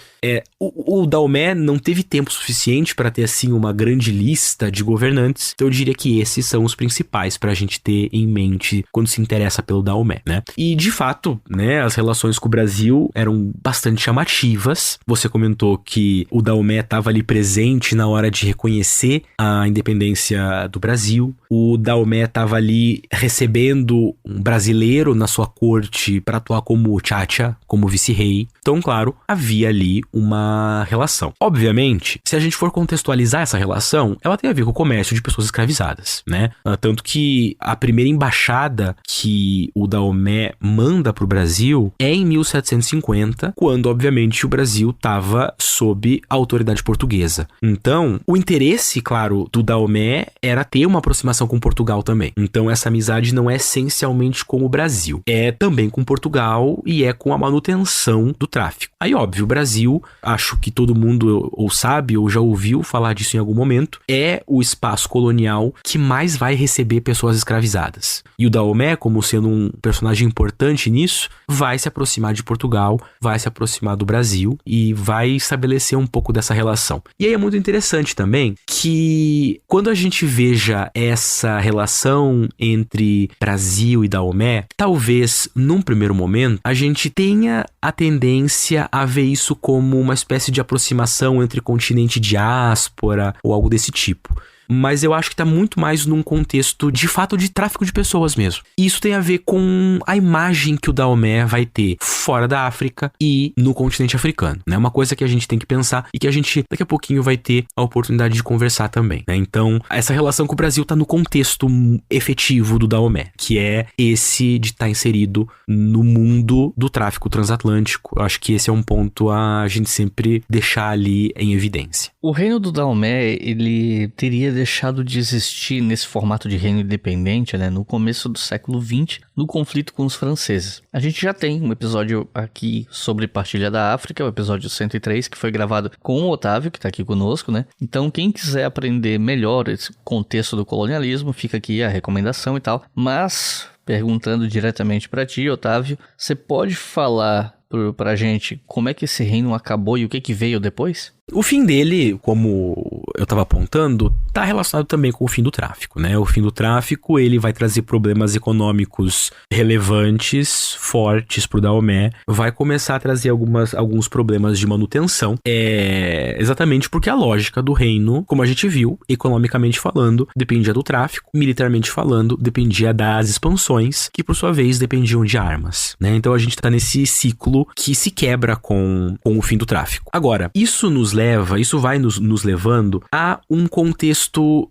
Speaker 1: o Daomé não teve tempo suficiente para ter assim uma grande lista de governantes, então eu diria que esses são os principais pra gente ter em mente quando se interessa pelo Daomé, né? E de fato, né, as relações com o Brasil eram bastante chamativas. Você comentou que o Daomé estava ali presente na hora de reconhecer a independência do Brasil. O Daomé estava ali recebendo um brasileiro na sua corte para atuar como Chacha, como vice-rei. Então, claro, havia ali uma relação. Obviamente, se a gente for contextualizar essa relação, ela tem a ver com o comércio de pessoas escravizadas, né? Tanto que a primeira embaixada que o Daomé manda para o Brasil é em 1750, quando, obviamente, o Brasil estava sob a autoridade portuguesa. Então, o interesse, claro, do Daomé era ter uma aproximação com Portugal também. Então, essa amizade não é essencialmente com o Brasil. É também com Portugal e é com a manutenção do tráfico. Aí, óbvio, o Brasil, acho que todo mundo ou sabe ou já ouviu falar disso em algum momento, é o espaço colonial que mais vai receber pessoas escravizadas. E o Daomé, como sendo um personagem importante nisso, vai se aproximar de Portugal, vai se aproximar do Brasil e vai estabelecer um pouco dessa relação. E aí é muito interessante também que quando a gente veja essa relação entre Brasil e Daomé, talvez num primeiro momento a gente tenha a tendência a ver isso como uma espécie de aproximação entre continente e diáspora ou algo desse tipo. Mas eu acho que tá muito mais num contexto, de fato, de tráfico de pessoas mesmo. E isso tem a ver com a imagem que o Daomé vai ter fora da África e no continente africano, né? Uma coisa que a gente tem que pensar e que a gente, daqui a pouquinho, vai ter a oportunidade de conversar também, né? Então, essa relação com o Brasil tá no contexto efetivo do Daomé, que é esse de estar inserido no mundo do tráfico transatlântico. Eu acho que esse é um ponto a gente sempre deixar ali em evidência.
Speaker 3: O reino do Daomé, ele teria deixado de existir nesse formato de reino independente, né, no começo do século XX, no conflito com os franceses. A gente já tem um episódio aqui sobre Partilha da África, o episódio 103, que foi gravado com o Otávio, que está aqui conosco, né? Então, quem quiser aprender melhor esse contexto do colonialismo, fica aqui a recomendação e tal. Mas, perguntando diretamente para ti, Otávio, você pode falar pra gente como é que esse reino acabou e o que veio depois?
Speaker 1: O fim dele, como eu estava apontando, está relacionado também com o fim do tráfico, né? O fim do tráfico, ele vai trazer problemas econômicos relevantes, fortes para o Daomé, vai começar a trazer alguns problemas de manutenção, exatamente porque a lógica do reino, como a gente viu, economicamente falando, dependia do tráfico, militarmente falando, dependia das expansões, que por sua vez dependiam de armas, né? Então a gente está nesse ciclo que se quebra com o fim do tráfico. Agora, isso nos isso vai nos levando a um contexto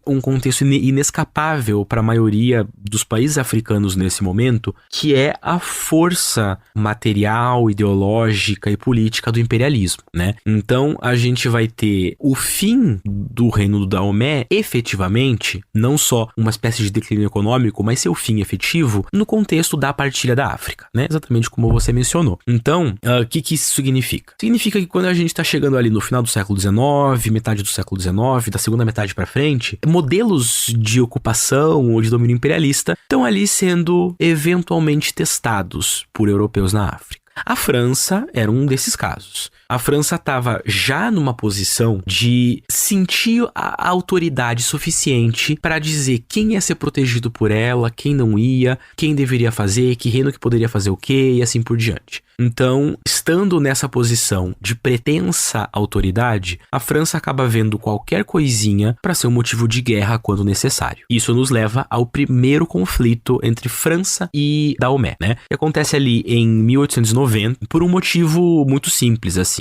Speaker 1: inescapável para a maioria dos países africanos nesse momento, que é a força material, ideológica e política do imperialismo, né? Então, a gente vai ter o fim do reino do Daomé, efetivamente, não só uma espécie de declínio econômico, mas seu fim efetivo no contexto da partilha da África, né? Exatamente como você mencionou. Então, o que isso significa? Significa que quando a gente está chegando ali no final do século XIX, metade do século XIX, da segunda metade para frente, modelos de ocupação ou de domínio imperialista estão ali sendo eventualmente testados por europeus na África. A França era um desses casos. A França estava já numa posição de sentir a autoridade suficiente para dizer quem ia ser protegido por ela, quem não ia, quem deveria fazer, que reino que poderia fazer o quê e assim por diante. Então, estando nessa posição de pretensa autoridade, a França acaba vendo qualquer coisinha para ser um motivo de guerra quando necessário. Isso nos leva ao primeiro conflito entre França e Daomé, né? Que acontece ali em 1890 por um motivo muito simples, assim.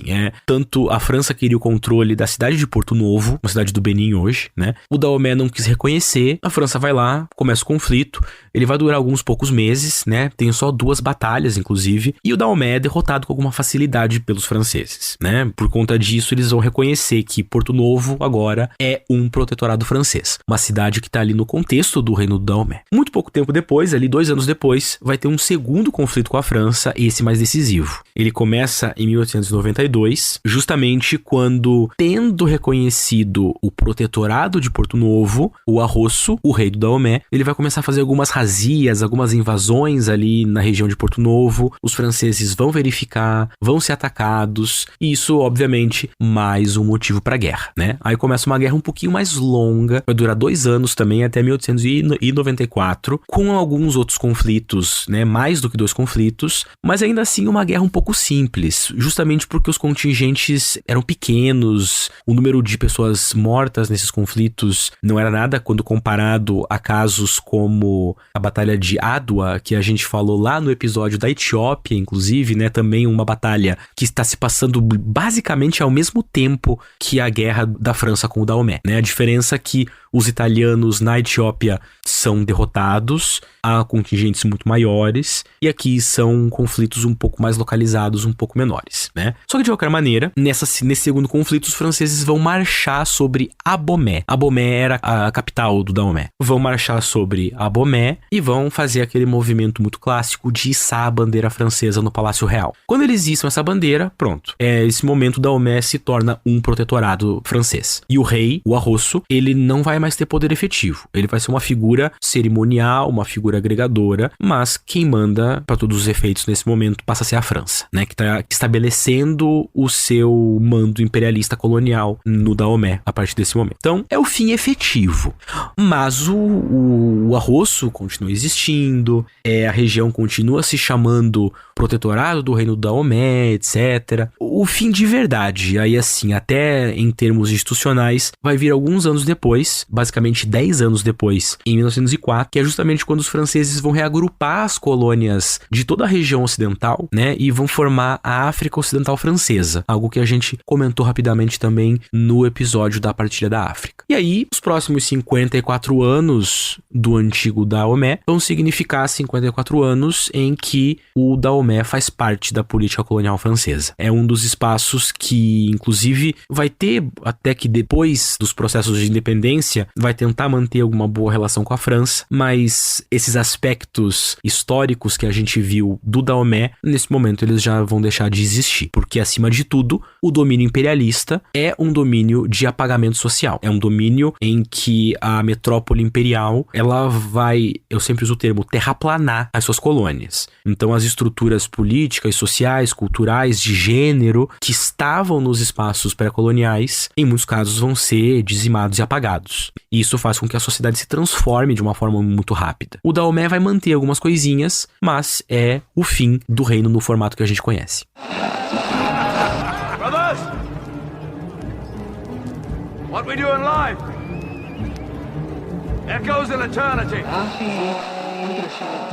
Speaker 1: Tanto a França queria o controle da cidade de Porto Novo, uma cidade do Benin hoje, né? O Daomé não quis reconhecer, a França vai lá, começa o conflito, ele vai durar alguns poucos meses, né? Tem só 2 batalhas, inclusive, e o Daomé é derrotado com alguma facilidade pelos franceses, né? Por conta disso, eles vão reconhecer que Porto Novo agora é um protetorado francês, uma cidade que tá ali no contexto do reino do Daomé. Muito pouco tempo depois, ali 2 anos depois, vai ter um segundo conflito com a França, esse mais decisivo. Ele começa em 1892, justamente quando, tendo reconhecido o protetorado de Porto Novo, o Arrosso, o rei do Daomé, ele vai começar a fazer algumas razias, algumas invasões ali na região de Porto Novo. Os franceses vão verificar, vão ser atacados, e isso, obviamente, mais um motivo para guerra, né? Aí começa uma guerra um pouquinho mais longa, vai durar 2 anos também, até 1894, com alguns outros conflitos, né? Mais do que 2 conflitos, mas ainda assim uma guerra um pouco simples, justamente porque os contingentes eram pequenos, o número de pessoas mortas nesses conflitos não era nada quando comparado a casos como a Batalha de Adwa, que a gente falou lá no episódio da Etiópia, inclusive, né? Também uma batalha que está se passando basicamente ao mesmo tempo que a guerra da França com o Daomé, né? A diferença é que os italianos na Etiópia são derrotados, há contingentes muito maiores, e aqui são conflitos um pouco mais localizados, um pouco menores, né? Só que de qualquer maneira, nesse segundo conflito, os franceses vão marchar sobre Abomey. Abomey era a capital do Daomé. Vão marchar sobre Abomey e vão fazer aquele movimento muito clássico de içar a bandeira francesa no Palácio Real. Quando eles içam essa bandeira, pronto. Esse momento, Daomé se torna um protetorado francês. E o rei, o Arrosso, ele não vai mais ter poder efetivo. Ele vai ser uma figura cerimonial, uma figura agregadora, mas quem manda, para todos os efeitos nesse momento, passa a ser a França, né? Que está estabelecendo o seu mando imperialista colonial no Daomé a partir desse momento. Então, é o fim efetivo. Mas o Arrosso continua existindo, a região continua se chamando protetorado do reino do Daomé, etc. O fim de verdade, aí assim, até em termos institucionais, vai vir alguns anos depois, basicamente 10 anos depois, em 1904, que é justamente quando os franceses vão reagrupar as colônias de toda a região ocidental, né, e vão formar a África Ocidental Francesa, algo que a gente comentou rapidamente também no episódio da Partilha da África. E aí, os próximos 54 anos do antigo Daomé vão significar 54 anos em que o Daomé faz parte da política colonial francesa. É um dos espaços que, inclusive, vai ter, até que depois dos processos de independência, vai tentar manter alguma boa relação com a França, mas esses aspectos históricos que a gente viu do Daomé, nesse momento eles já vão deixar de existir, porque, acima de tudo, o domínio imperialista é um domínio de apagamento social. É um domínio em que a metrópole imperial, ela vai, eu sempre uso o termo, terraplanar as suas colônias. Então, as estruturas políticas, sociais, culturais, de gênero, que estavam nos espaços pré-coloniais, em muitos casos vão ser dizimados e apagados. E isso faz com que a sociedade se transforme de uma forma muito rápida. O Daomé vai manter algumas coisinhas, mas é o fim do reino no formato que a gente conhece.
Speaker 6: Brothers! What we do in life echoes in eternity.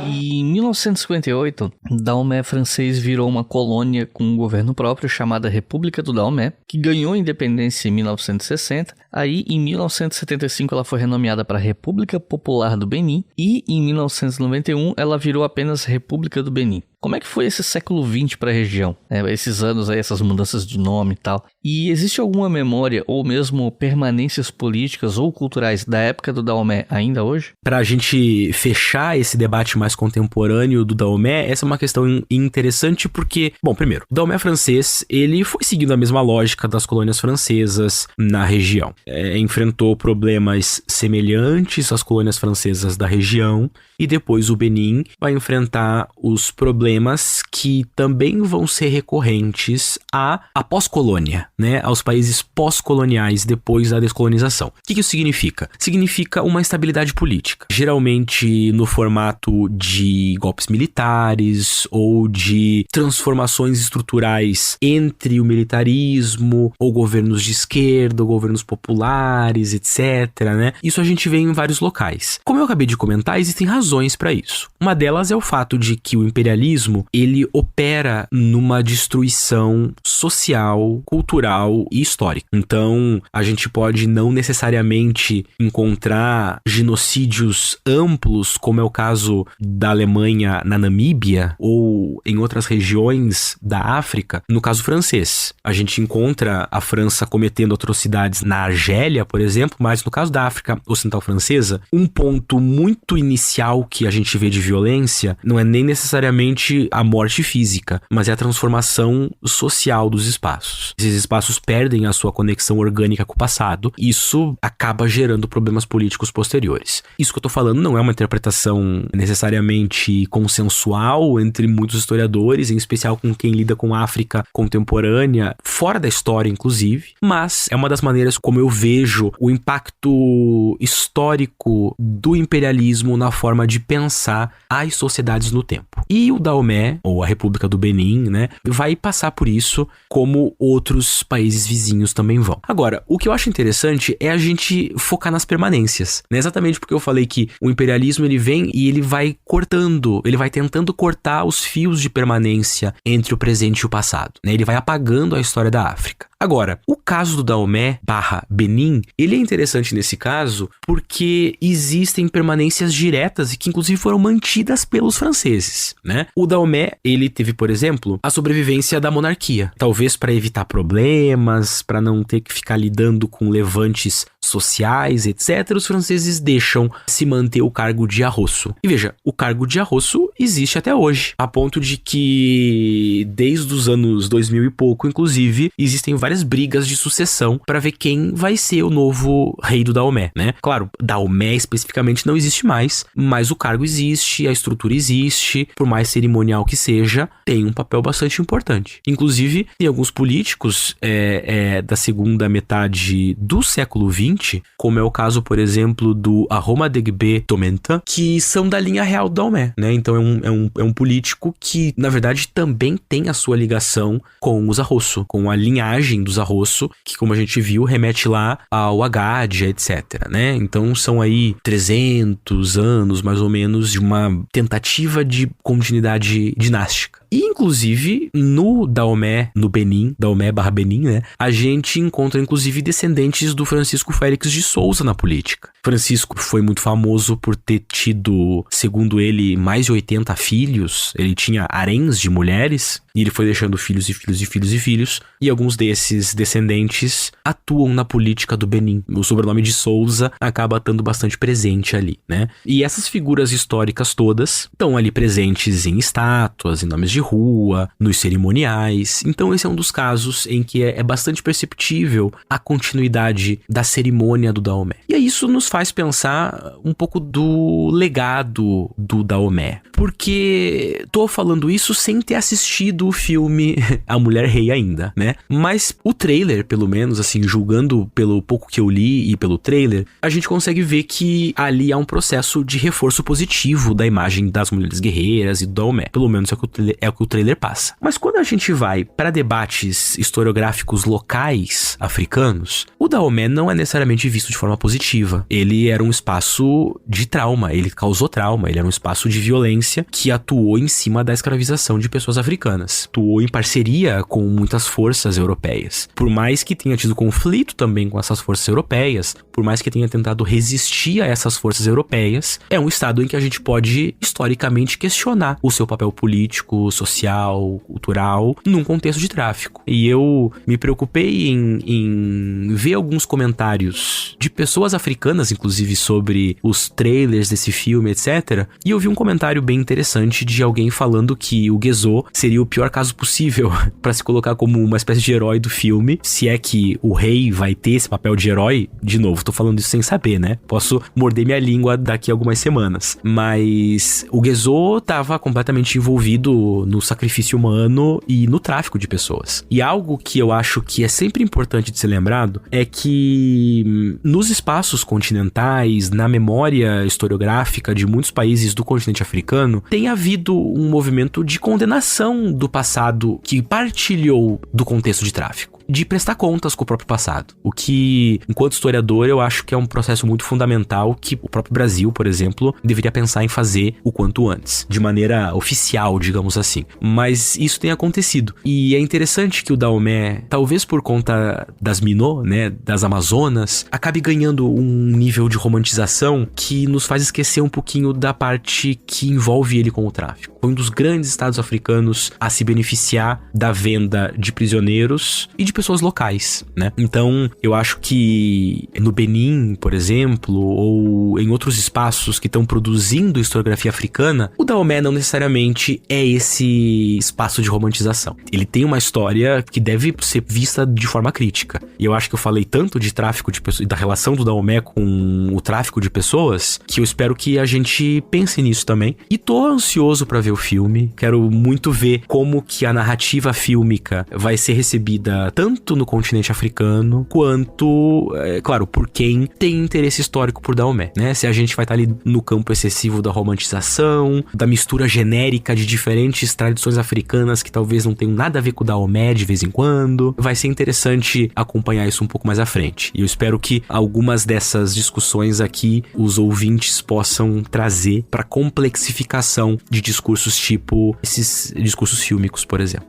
Speaker 3: E em 1958, Daomé francês virou uma colônia com um governo próprio chamada República do Daomé, que ganhou a independência em 1960. Aí, em 1975, ela foi renomeada para República Popular do Benin e, em 1991, ela virou apenas República do Benin. Como é que foi esse século XX para a região? Esses anos aí, essas mudanças de nome e tal. E existe alguma memória ou mesmo permanências políticas ou culturais da época do Daomé ainda hoje?
Speaker 1: Para a gente fechar esse debate mais contemporâneo do Daomé, essa é uma questão interessante porque, bom, primeiro, o Daomé francês, ele foi seguindo a mesma lógica das colônias francesas na região. Enfrentou problemas semelhantes às colônias francesas da região e depois o Benin vai enfrentar os problemas que também vão ser recorrentes à pós-colônia, né? Aos países pós-coloniais depois da descolonização. O que isso significa? Significa uma instabilidade política, geralmente no formato de golpes militares ou de transformações estruturais entre o militarismo ou governos de esquerda ou governos populares, etc, né? Isso a gente vê em vários locais. Como eu acabei de comentar, existem razões para isso. Uma delas é o fato de que o imperialismo, ele opera numa destruição social, cultural e histórica. Então, a gente pode não necessariamente encontrar genocídios amplos, como é o caso da Alemanha na Namíbia ou em outras regiões da África, no caso francês. A gente encontra a França cometendo atrocidades na Argélia, por exemplo, mas no caso da África Ocidental Francesa, um ponto muito inicial que a gente vê de violência não é nem necessariamente a morte física, mas é a transformação social dos espaços. Esses espaços perdem a sua conexão orgânica com o passado, e isso acaba gerando problemas políticos posteriores. Isso que eu tô falando não é uma interpretação necessariamente consensual entre muitos historiadores, em especial com quem lida com a África contemporânea, fora da história inclusive, mas é uma das maneiras como eu vejo o impacto histórico do imperialismo na forma de pensar as sociedades no tempo. E o Daomé, ou a República do Benin, né, vai passar por isso como outros países vizinhos também vão. Agora, o que eu acho interessante é a gente focar nas permanências, né? Exatamente porque eu falei que o imperialismo ele vem e ele vai cortando, ele vai tentando cortar os fios de permanência entre o presente e o passado, né? Ele vai apagando a história da África. Agora, o caso do Daomé / Benin, ele é interessante nesse caso porque existem permanências diretas e que inclusive foram mantidas pelos franceses, né? O Daomé, ele teve, por exemplo, a sobrevivência da monarquia, talvez para evitar problemas, para não ter que ficar lidando com levantes sociais, etc. Os franceses deixam se manter o cargo de arroço. E veja, o cargo de arroço existe até hoje, a ponto de que desde os anos 2000 e pouco, inclusive, existem várias brigas de sucessão para ver quem vai ser o novo rei do Daomé, né? Claro, Daomé especificamente não existe mais, mas o cargo existe, a estrutura existe, por mais cerimonial que seja, tem um papel bastante importante. Inclusive, tem alguns políticos da segunda metade do século XX, como é o caso, por exemplo, do Aromadegbe Tomenta, que são da linha real do Daomé, né? Então é um político que, na verdade, também tem a sua ligação com os Arrosso, com a linhagem dos Arrosso, que, como a gente viu, remete lá ao Agadia, etc, né? Então são aí 300 anos, mais ou menos, de uma tentativa de continuidade dinástica. E, inclusive, no Daomé, no Benin, Daomé / Benin, né? A gente encontra, inclusive, descendentes do Francisco Félix de Souza na política. Francisco foi muito famoso por ter tido, segundo ele, mais de 80 filhos. Ele tinha haréns de mulheres e ele foi deixando filhos e filhos e filhos e filhos. E alguns desses descendentes atuam na política do Benin. O sobrenome de Souza acaba estando bastante presente ali, né? E essas figuras históricas todas estão ali presentes em estátuas, em nomes de rua, nos cerimoniais. Então esse é um dos casos em que é bastante perceptível a continuidade da cerimônia do Daomé. E aí isso nos faz pensar um pouco do legado do Daomé. Porque tô falando isso sem ter assistido o filme A Mulher Rei ainda, né? Mas o trailer, pelo menos, assim, julgando pelo pouco que eu li e pelo trailer, a gente consegue ver que ali há um processo de reforço positivo da imagem das mulheres guerreiras e do Daomé. Pelo menos é o que o trailer passa. Mas quando a gente vai para debates historiográficos locais africanos, o Dahomey não é necessariamente visto de forma positiva. Ele era um espaço de trauma, ele causou trauma, ele era um espaço de violência que atuou em cima da escravização de pessoas africanas. Atuou em parceria com muitas forças europeias. Por mais que tenha tido conflito também com essas forças europeias, por mais que tenha tentado resistir a essas forças europeias, é um estado em que a gente pode historicamente questionar o seu papel político, social, cultural, num contexto de tráfico. E eu me preocupei em ver alguns comentários de pessoas africanas, inclusive, sobre os trailers desse filme, etc. E eu vi um comentário bem interessante de alguém falando que o Gezo seria o pior caso possível para se colocar como uma espécie de herói do filme, se é que o rei vai ter esse papel de herói. De novo, tô falando isso sem saber, né? Posso morder minha língua daqui a algumas semanas. Mas o Gezo tava completamente envolvido no sacrifício humano e no tráfico de pessoas. E algo que eu acho que é sempre importante de ser lembrado é que nos espaços continentais, na memória historiográfica de muitos países do continente africano, tem havido um movimento de condenação do passado que partilhou do contexto de tráfico, de prestar contas com o próprio passado. O que, enquanto historiador, eu acho que é um processo muito fundamental que o próprio Brasil, por exemplo, deveria pensar em fazer o quanto antes, de maneira oficial, digamos assim. Mas isso tem acontecido. E é interessante que o Dahomey, talvez por conta das Minot, né, das Amazonas, acabe ganhando um nível de romantização que nos faz esquecer um pouquinho da parte que envolve ele com o tráfico. Foi um dos grandes estados africanos a se beneficiar da venda de prisioneiros e de pessoas locais, né? Então, eu acho que no Benin, por exemplo, ou em outros espaços que estão produzindo historiografia africana, o Dahomey não necessariamente é esse espaço de romantização. Ele tem uma história que deve ser vista de forma crítica. E eu acho que eu falei tanto de tráfico de pessoas e da relação do Dahomey com o tráfico de pessoas, que eu espero que a gente pense nisso também. E tô ansioso pra ver o filme. Quero muito ver como que a narrativa fílmica vai ser recebida tanto no continente africano, quanto, claro, por quem tem interesse histórico por Dahomey, né? Se a gente vai estar ali no campo excessivo da romantização, da mistura genérica de diferentes tradições africanas que talvez não tenham nada a ver com o Dahomey de vez em quando, vai ser interessante acompanhar isso um pouco mais à frente. E eu espero que algumas dessas discussões aqui os ouvintes possam trazer para complexificação de discursos tipo esses discursos fílmicos, por exemplo.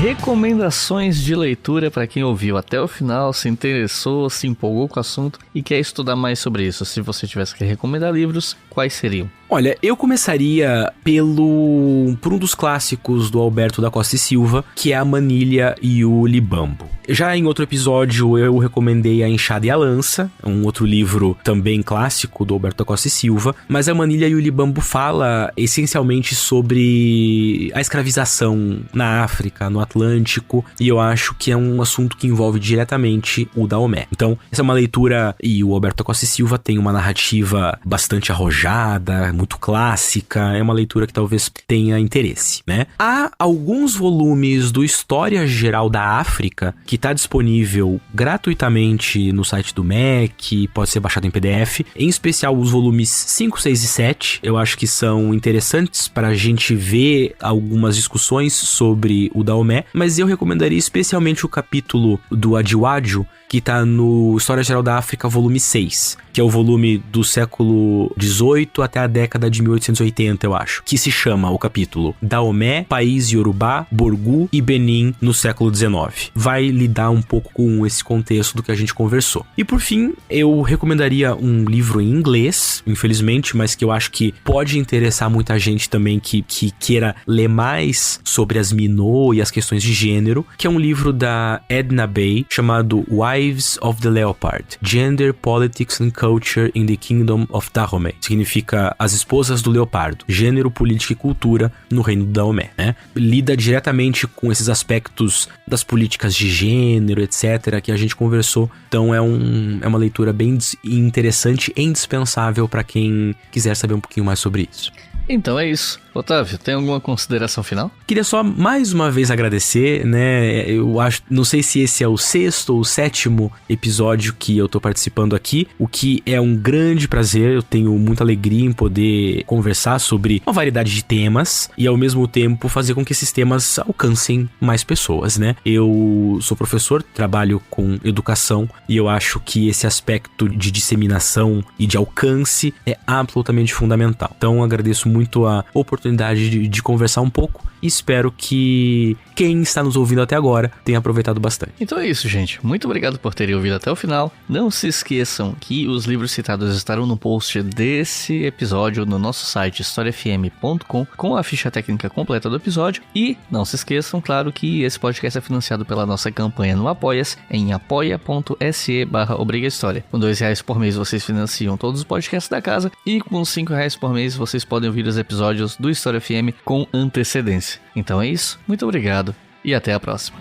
Speaker 3: Recomendações de leitura para quem ouviu até o final, se interessou, se empolgou com o assunto e quer estudar mais sobre isso. Se você tivesse que recomendar livros, quais seriam?
Speaker 1: Olha, eu começaria por um dos clássicos do Alberto da Costa e Silva, que é A Manilha e o Libambo. Já em outro episódio eu recomendei A Enxada e a Lança, um outro livro também clássico do Alberto da Costa e Silva, mas A Manilha e o Libambo fala essencialmente sobre a escravização na África, no Atlântico, e eu acho que é um assunto que envolve diretamente o Dahomey. Então, essa é uma leitura, e o Alberto da Costa e Silva tem uma narrativa bastante arrojada, muito clássica, é uma leitura que talvez tenha interesse, né? Há alguns volumes do História Geral da África que está disponível gratuitamente no site do MEC, pode ser baixado em PDF, em especial os volumes 5, 6 e 7, eu acho que são interessantes para a gente ver algumas discussões sobre o Dahomey, mas eu recomendaria especialmente o capítulo do Adjiwadjo, que está no História Geral da África, volume 6, que é o volume do século XVIII até a década de 1880, eu acho, que se chama o capítulo Dahomey, País Yorubá, Borgu e Benin no século XIX. Vai lidar um pouco com esse contexto do que a gente conversou. E por fim, eu recomendaria um livro em inglês, infelizmente, mas que eu acho que pode interessar muita gente também que queira ler mais sobre as Minot e as questões de gênero, que é um livro da Edna Bey, chamado Wives of the Leopard, Gender, Politics and Culture in the Kingdom of Dahomey. Significa As Esposas do Leopardo, Gênero, Política e Cultura no Reino do Dahomey, né? Lida diretamente com esses aspectos das políticas de gênero, etc., que a gente conversou. Então é uma leitura bem interessante e indispensável para quem quiser saber um pouquinho mais sobre isso.
Speaker 3: Então é isso. Otávio, tem alguma consideração final?
Speaker 1: Queria só mais uma vez agradecer, né? Eu acho, não sei se esse é o 6º ou 7º episódio que eu tô participando aqui, o que é um grande prazer. Eu tenho muita alegria em poder conversar sobre uma variedade de temas e ao mesmo tempo fazer com que esses temas alcancem mais pessoas, né? Eu sou professor, trabalho com educação e eu acho que esse aspecto de disseminação e de alcance é absolutamente fundamental. Então agradeço muito a oportunidade de conversar um pouco e espero que quem está nos ouvindo até agora tenha aproveitado bastante.
Speaker 3: Então é isso, gente. Muito obrigado por terem ouvido até o final. Não se esqueçam que os livros citados estarão no post desse episódio no nosso site historiafm.com com a ficha técnica completa do episódio. E não se esqueçam, claro, que esse podcast é financiado pela nossa campanha no Apoia-se em apoia.se/obrigahistoria. Com R$2 por mês vocês financiam todos os podcasts da casa e com R$5 por mês vocês podem ouvir os episódios do História FM com antecedência. Então é isso, muito obrigado e até a próxima.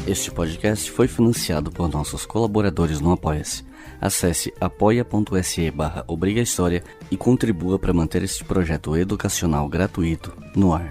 Speaker 7: Este podcast foi financiado por nossos colaboradores no Apoia-se. Acesse apoia.se/obrigahistoria e contribua para manter este projeto educacional gratuito no ar.